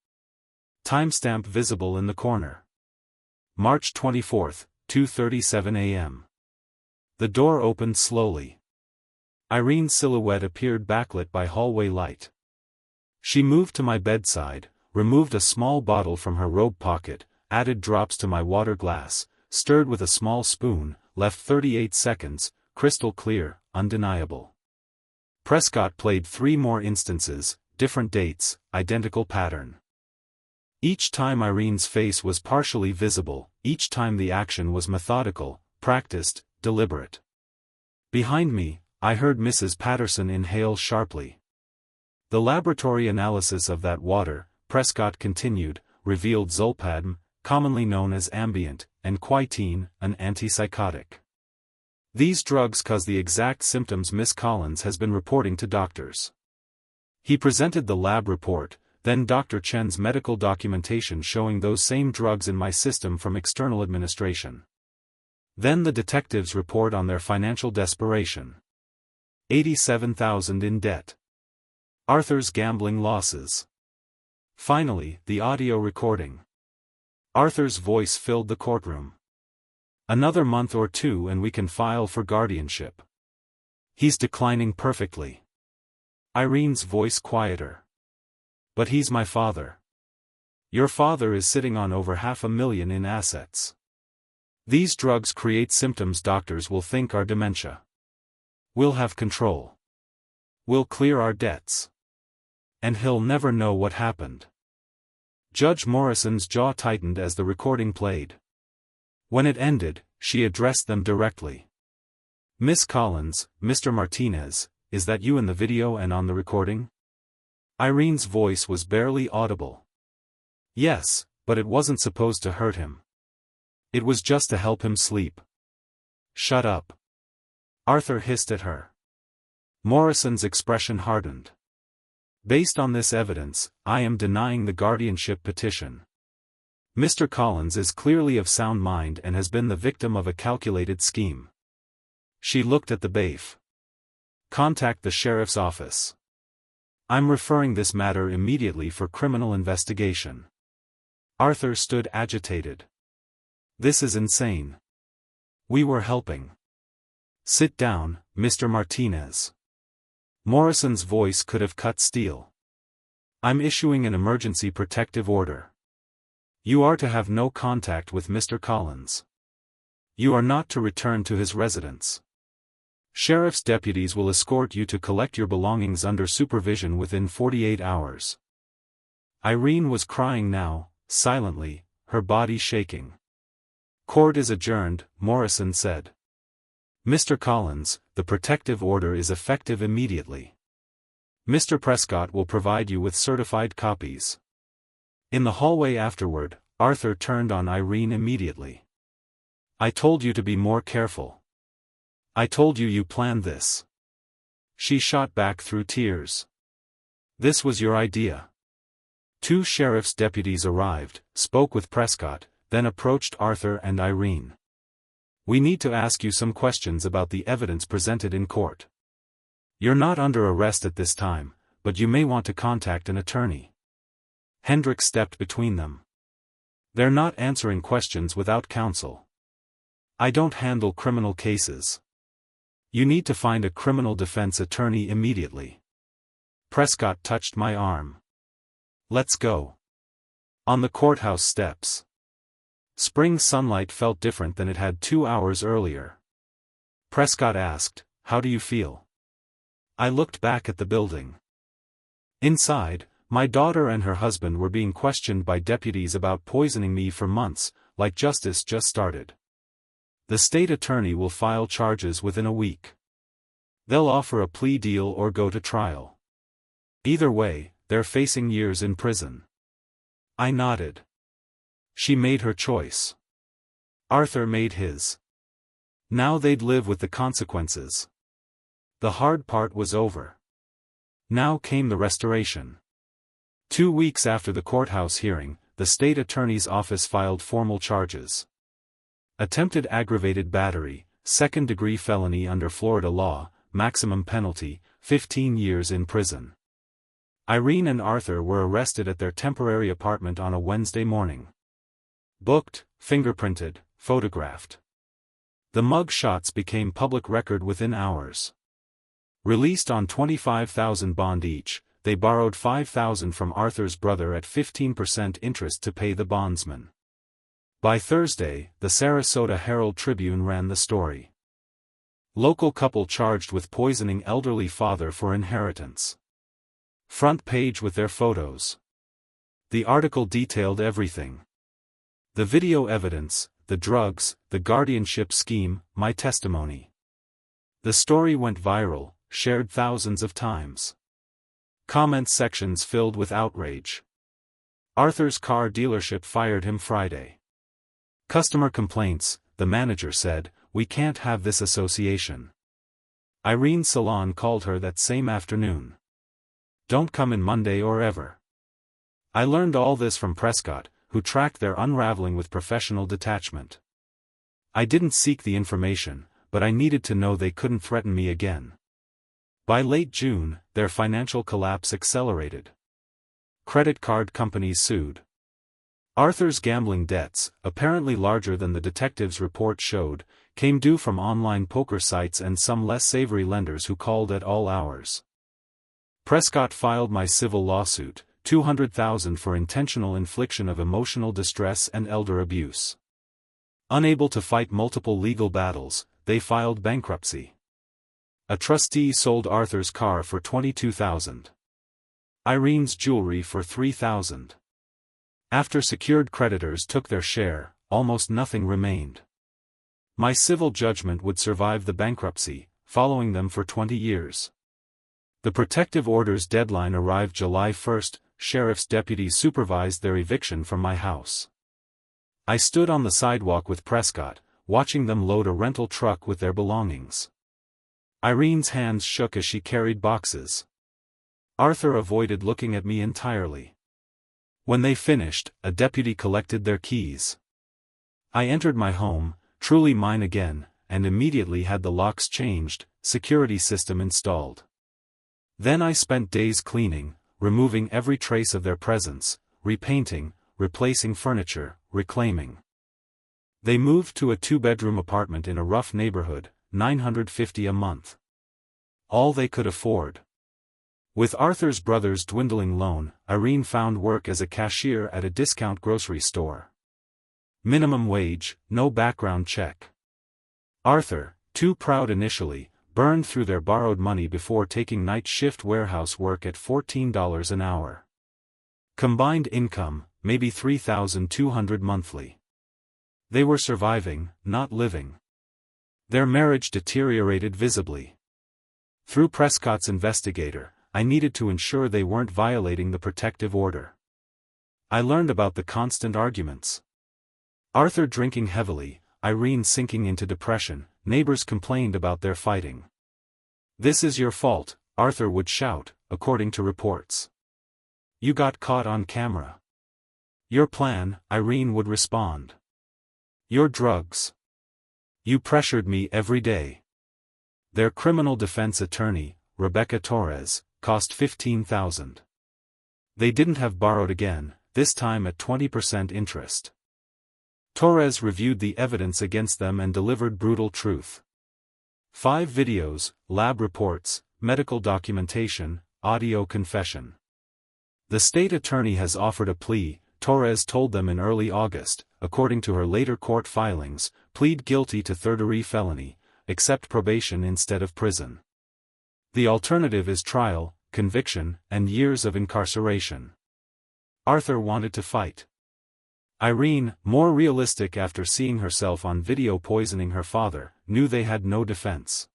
Timestamp visible in the corner. March 24, 2:37 a.m. The door opened slowly. Irene's silhouette appeared backlit by hallway light. She moved to my bedside, removed a small bottle from her robe pocket, added drops to my water glass, stirred with a small spoon, left 38 seconds, crystal clear, undeniable. Prescott played 3 more instances, different dates, identical pattern. Each time Irene's face was partially visible, each time the action was methodical, practiced, deliberate. Behind me, I heard Mrs. Patterson inhale sharply. The laboratory analysis of that water, Prescott continued, revealed zolpidem, commonly known as Ambient, and quietin, an antipsychotic. These drugs cause the exact symptoms Miss Collins has been reporting to doctors. He presented the lab report, then Dr. Chen's medical documentation showing those same drugs in my system from external administration. Then the detectives' report on their financial desperation. 87,000 in debt. Arthur's gambling losses. Finally, the audio recording. Arthur's voice filled the courtroom. Another month or 2 and we can file for guardianship. He's declining perfectly. Irene's voice quieter. But he's my father. Your father is sitting on over $500,000 in assets. These drugs create symptoms doctors will think are dementia. We'll have control. We'll clear our debts. And he'll never know what happened. Judge Morrison's jaw tightened as the recording played. When it ended, she addressed them directly. Miss Collins, Mr. Martinez, is that you in the video and on the recording? Irene's voice was barely audible. Yes, but it wasn't supposed to hurt him. It was just to help him sleep. Shut up. Arthur hissed at her. Morrison's expression hardened. Based on this evidence, I am denying the guardianship petition. Mr. Collins is clearly of sound mind and has been the victim of a calculated scheme. She looked at the bailiff. Contact the sheriff's office. I'm referring this matter immediately for criminal investigation. Arthur stood agitated. This is insane. We were helping. Sit down, Mr. Martinez. Morrison's voice could have cut steel. I'm issuing an emergency protective order. You are to have no contact with Mr. Collins. You are not to return to his residence. Sheriff's deputies will escort you to collect your belongings under supervision within 48 hours. Irene was crying now, silently, her body shaking. Court is adjourned, Morrison said. Mr. Collins, the protective order is effective immediately. Mr. Prescott will provide you with certified copies. In the hallway afterward, Arthur turned on Irene immediately. I told you to be more careful. I told you planned this. She shot back through tears. This was your idea. 2 sheriff's deputies arrived, spoke with Prescott, then approached Arthur and Irene. We need to ask you some questions about the evidence presented in court. You're not under arrest at this time, but you may want to contact an attorney. Hendrik stepped between them. They're not answering questions without counsel. I don't handle criminal cases. You need to find a criminal defense attorney immediately. Prescott touched my arm. Let's go. On the courthouse steps. Spring sunlight felt different than it had 2 hours earlier. Prescott asked, "How do you feel?" I looked back at the building. Inside, my daughter and her husband were being questioned by deputies about poisoning me for months, like justice just started. The state attorney will file charges within a week. They'll offer a plea deal or go to trial. Either way, they're facing years in prison. I nodded. She made her choice. Arthur made his. Now they'd live with the consequences. The hard part was over. Now came the restoration. 2 weeks after the courthouse hearing, the state attorney's office filed formal charges. Attempted aggravated battery, second-degree felony under Florida law, maximum penalty, 15 years in prison. Irene and Arthur were arrested at their temporary apartment on a Wednesday morning. Booked, fingerprinted, photographed. The mug shots became public record within hours. Released on $25,000 bond each, they borrowed $5,000 from Arthur's brother at 15% interest to pay the bondsman. By Thursday, the Sarasota Herald-Tribune ran the story. Local couple charged with poisoning elderly father for inheritance. Front page with their photos. The article detailed everything. The video evidence, the drugs, the guardianship scheme, my testimony. The story went viral, shared thousands of times. Comment sections filled with outrage. Arthur's car dealership fired him Friday. Customer complaints, the manager said, "We can't have this association." Irene's salon called her that same afternoon. "Don't come in Monday or ever." I learned all this from Prescott, who tracked their unraveling with professional detachment. I didn't seek the information, but I needed to know they couldn't threaten me again. By late June, their financial collapse accelerated. Credit card companies sued. Arthur's gambling debts, apparently larger than the detective's report showed, came due from online poker sites and some less savory lenders who called at all hours. Prescott filed my civil lawsuit, $200,000 for intentional infliction of emotional distress and elder abuse. Unable to fight multiple legal battles, they filed bankruptcy. A trustee sold Arthur's car for $22,000. Irene's jewelry for $3,000. After secured creditors took their share, almost nothing remained. My civil judgment would survive the bankruptcy, following them for 20 years. The protective order's deadline arrived July 1. Sheriff's deputies supervised their eviction from my house. I stood on the sidewalk with Prescott, watching them load a rental truck with their belongings. Irene's hands shook as she carried boxes. Arthur avoided looking at me entirely. When they finished, a deputy collected their keys. I entered my home, truly mine again, and immediately had the locks changed, security system installed. Then I spent days cleaning, removing every trace of their presence, repainting, replacing furniture, reclaiming. They moved to a 2-bedroom apartment in a rough neighborhood, $950 a month. All they could afford. With Arthur's brother's dwindling loan, Irene found work as a cashier at a discount grocery store. Minimum wage, no background check. Arthur, too proud initially, burned through their borrowed money before taking night shift warehouse work at $14 an hour. Combined income, maybe $3,200 monthly. They were surviving, not living. Their marriage deteriorated visibly. Through Prescott's investigator, I needed to ensure they weren't violating the protective order. I learned about the constant arguments. Arthur drinking heavily, Irene sinking into depression, neighbors complained about their fighting. "This is your fault," Arthur would shout, according to reports. "You got caught on camera." "Your plan," Irene would respond. "Your drugs. You pressured me every day." Their criminal defense attorney, Rebecca Torres, cost $15,000. They didn't have borrowed again, this time at 20% interest. Torres reviewed the evidence against them and delivered brutal truth. 5 videos, lab reports, medical documentation, audio confession. The state attorney has offered a plea, Torres told them in early August, according to her later court filings, plead guilty to third-degree felony, accept probation instead of prison. The alternative is trial, conviction, and years of incarceration. Arthur wanted to fight. Irene, more realistic after seeing herself on video poisoning her father, knew they had no defense.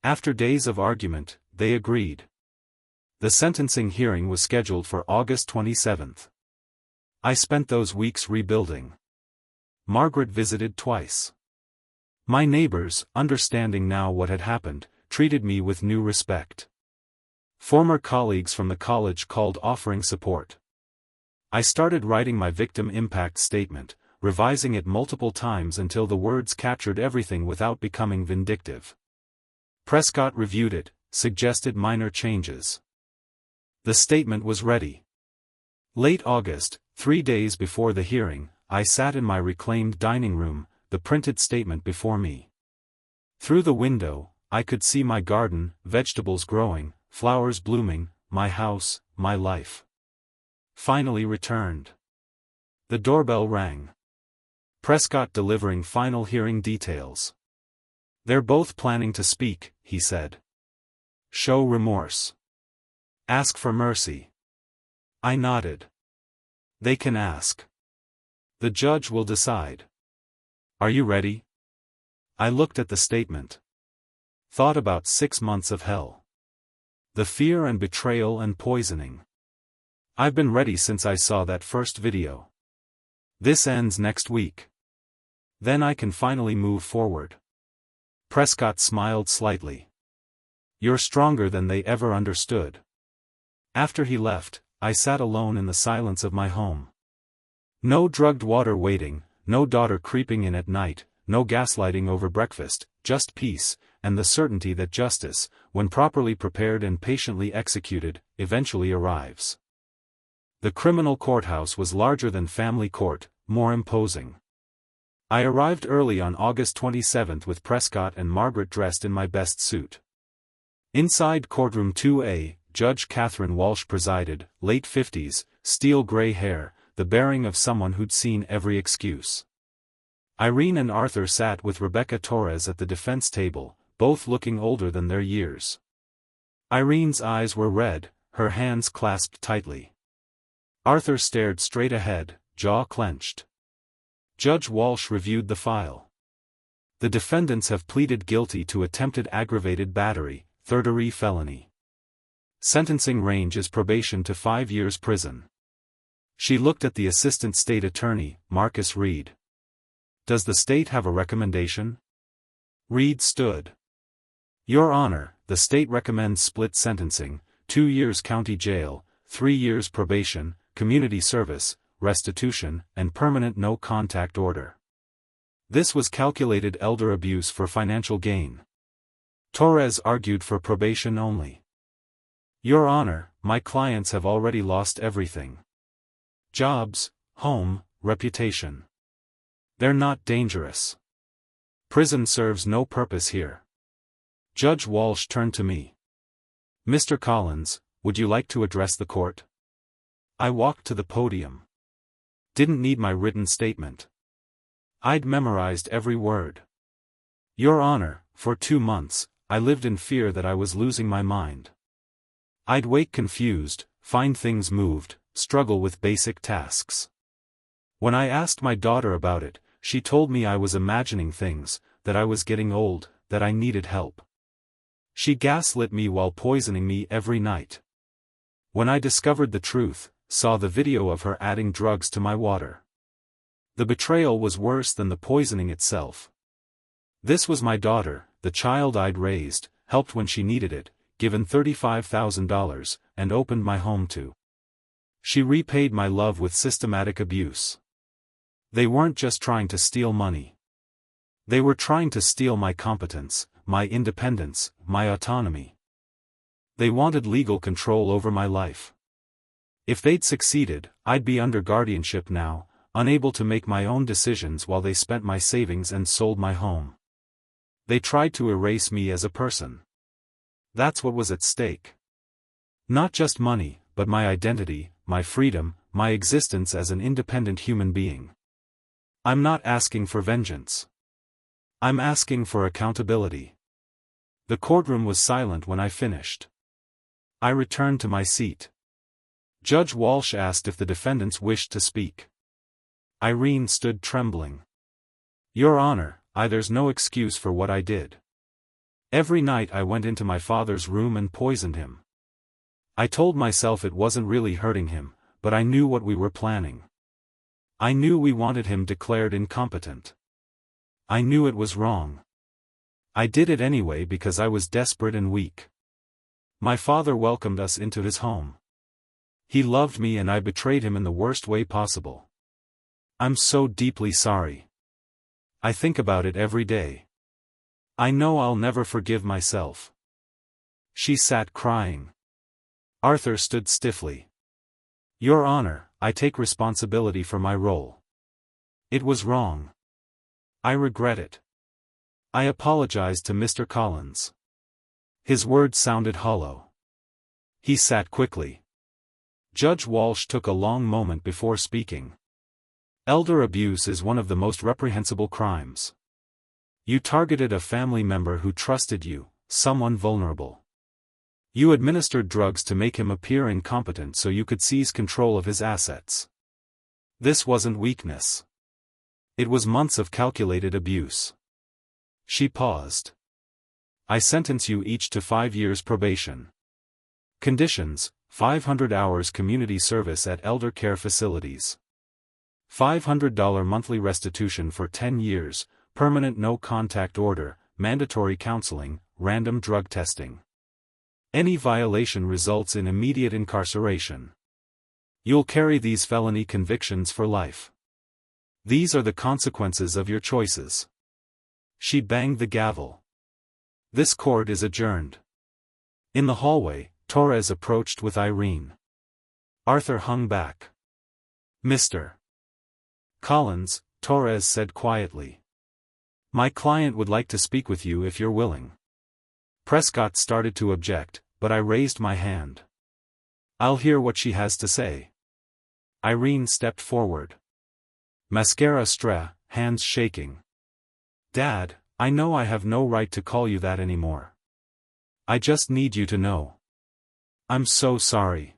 After days of argument, they agreed. The sentencing hearing was scheduled for August 27. I spent those weeks rebuilding. Margaret visited twice. My neighbors, understanding now what had happened, treated me with new respect. Former colleagues from the college called offering support. I started writing my victim impact statement, revising it multiple times until the words captured everything without becoming vindictive. Prescott reviewed it, suggested minor changes. The statement was ready. Late August, 3 days before the hearing, I sat in my reclaimed dining room, the printed statement before me. Through the window, I could see my garden, vegetables growing, flowers blooming, my house, my life. Finally returned. The doorbell rang. Prescott delivering final hearing details. They're both planning to speak, he said. Show remorse. Ask for mercy. I nodded. They can ask. The judge will decide. Are you ready? I looked at the statement. Thought about 6 months of hell. The fear and betrayal and poisoning. I've been ready since I saw that first video. This ends next week. Then I can finally move forward. Prescott smiled slightly. You're stronger than they ever understood. After he left, I sat alone in the silence of my home. No drugged water waiting, no daughter creeping in at night, no gaslighting over breakfast, just peace, and the certainty that justice, when properly prepared and patiently executed, eventually arrives. The criminal courthouse was larger than family court, more imposing. I arrived early on August 27 with Prescott and Margaret dressed in my best suit. Inside courtroom 2A, Judge Catherine Walsh presided, late 50s, steel gray hair, the bearing of someone who'd seen every excuse. Irene and Arthur sat with Rebecca Torres at the defense table, both looking older than their years. Irene's eyes were red, her hands clasped tightly. Arthur stared straight ahead, jaw clenched. Judge Walsh reviewed the file. The defendants have pleaded guilty to attempted aggravated battery, third-degree felony. Sentencing range is probation to 5 years prison. She looked at the assistant state attorney, Marcus Reed. Does the state have a recommendation? Reed stood. Your Honor, the state recommends split sentencing, 2 years county jail, 3 years probation, community service, restitution, and permanent no-contact order. This was calculated elder abuse for financial gain. Torres argued for probation only. Your Honor, my clients have already lost everything. Jobs, home, reputation. They're not dangerous. Prison serves no purpose here. Judge Walsh turned to me. Mr. Collins, would you like to address the court? I walked to the podium. Didn't need my written statement. I'd memorized every word. Your Honor, for 2 months, I lived in fear that I was losing my mind. I'd wake confused, find things moved, struggle with basic tasks. When I asked my daughter about it, she told me I was imagining things, that I was getting old, that I needed help. She gaslit me while poisoning me every night. When I discovered the truth, saw the video of her adding drugs to my water. The betrayal was worse than the poisoning itself. This was my daughter, the child I'd raised, helped when she needed it, given $35,000, and opened my home to. She repaid my love with systematic abuse. They weren't just trying to steal money. They were trying to steal my competence, my independence, my autonomy. They wanted legal control over my life. If they'd succeeded, I'd be under guardianship now, unable to make my own decisions while they spent my savings and sold my home. They tried to erase me as a person. That's what was at stake. Not just money, but my identity, my freedom, my existence as an independent human being. I'm not asking for vengeance. I'm asking for accountability. The courtroom was silent when I finished. I returned to my seat. Judge Walsh asked if the defendants wished to speak. Irene stood trembling. Your Honor, there's no excuse for what I did. Every night I went into my father's room and poisoned him. I told myself it wasn't really hurting him, but I knew what we were planning. I knew we wanted him declared incompetent. I knew it was wrong. I did it anyway because I was desperate and weak. My father welcomed us into his home. He loved me and I betrayed him in the worst way possible. I'm so deeply sorry. I think about it every day. I know I'll never forgive myself. She sat crying. Arthur stood stiffly. Your Honor, I take responsibility for my role. It was wrong. I regret it. I apologize to Mr. Collins. His words sounded hollow. He sat quickly. Judge Walsh took a long moment before speaking. Elder abuse is one of the most reprehensible crimes. You targeted a family member who trusted you, someone vulnerable. You administered drugs to make him appear incompetent so you could seize control of his assets. This wasn't weakness. It was months of calculated abuse. She paused. I sentence you each to 5 years probation. Conditions: 500 hours community service at elder care facilities. $500 monthly restitution for 10 years, permanent no-contact order, mandatory counseling, random drug testing. Any violation results in immediate incarceration. You'll carry these felony convictions for life. These are the consequences of your choices. She banged the gavel. This court is adjourned. In the hallway, Torres approached with Irene. Arthur hung back. Mr. Collins, Torres said quietly. My client would like to speak with you if you're willing. Prescott started to object, but I raised my hand. I'll hear what she has to say. Irene stepped forward. Mascara stra, hands shaking. Dad, I know I have no right to call you that anymore. I just need you to know. I'm so sorry.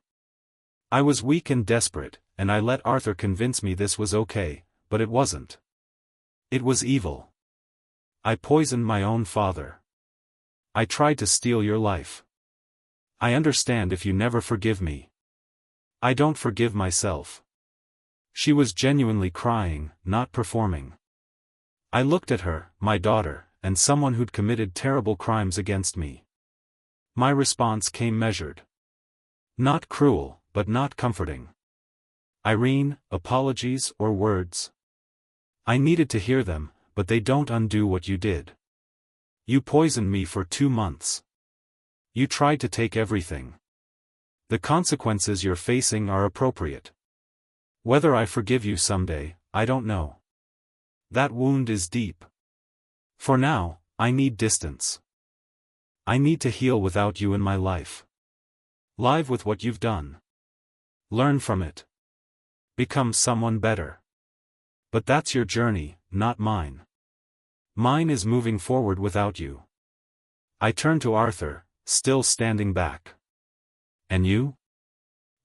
I was weak and desperate, and I let Arthur convince me this was okay, but it wasn't. It was evil. I poisoned my own father. I tried to steal your life. I understand if you never forgive me. I don't forgive myself. She was genuinely crying, not performing. I looked at her, my daughter, and someone who'd committed terrible crimes against me. My response came measured. Not cruel, but not comforting. Irene, apologies or words? I needed to hear them, but they don't undo what you did. You poisoned me for 2 months. You tried to take everything. The consequences you're facing are appropriate. Whether I forgive you someday, I don't know. That wound is deep. For now, I need distance. I need to heal without you in my life. Live with what you've done. Learn from it. Become someone better. But that's your journey, not mine. Mine is moving forward without you. I turned to Arthur, still standing back. And you?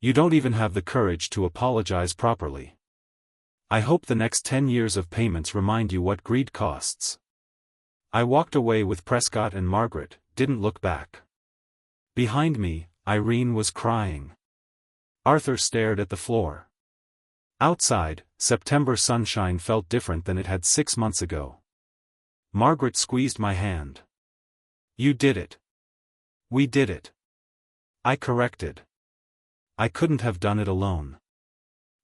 You don't even have the courage to apologize properly. I hope the next 10 years of payments remind you what greed costs. I walked away with Prescott and Margaret, didn't look back. Behind me, Irene was crying. Arthur stared at the floor. Outside, September sunshine felt different than it had 6 months ago. Margaret squeezed my hand. You did it. We did it. I corrected. I couldn't have done it alone.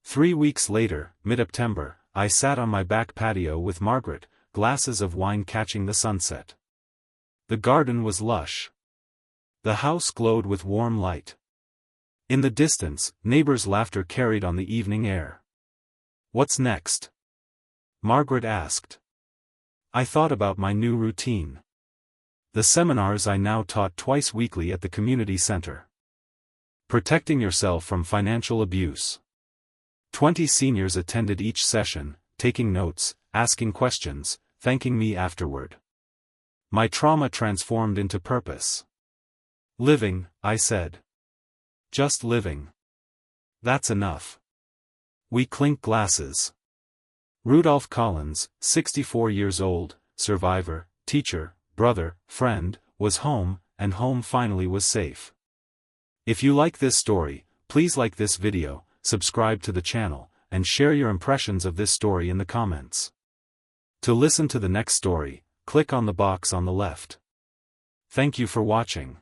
3 weeks later, mid-September, I sat on my back patio with Margaret, glasses of wine catching the sunset. The garden was lush. The house glowed with warm light. In the distance, neighbors' laughter carried on the evening air. What's next? Margaret asked. I thought about my new routine. The seminars I now taught twice weekly at the community center. Protecting yourself from financial abuse. 20 seniors attended each session, taking notes, asking questions, thanking me afterward. My trauma transformed into purpose. Living, I said. Just living. That's enough. We clinked glasses. Rudolph Collins, 64 years old, survivor, teacher, brother, friend, was home, and home finally was safe. If you like this story, please like this video, subscribe to the channel, and share your impressions of this story in the comments. To listen to the next story, click on the box on the left. Thank you for watching.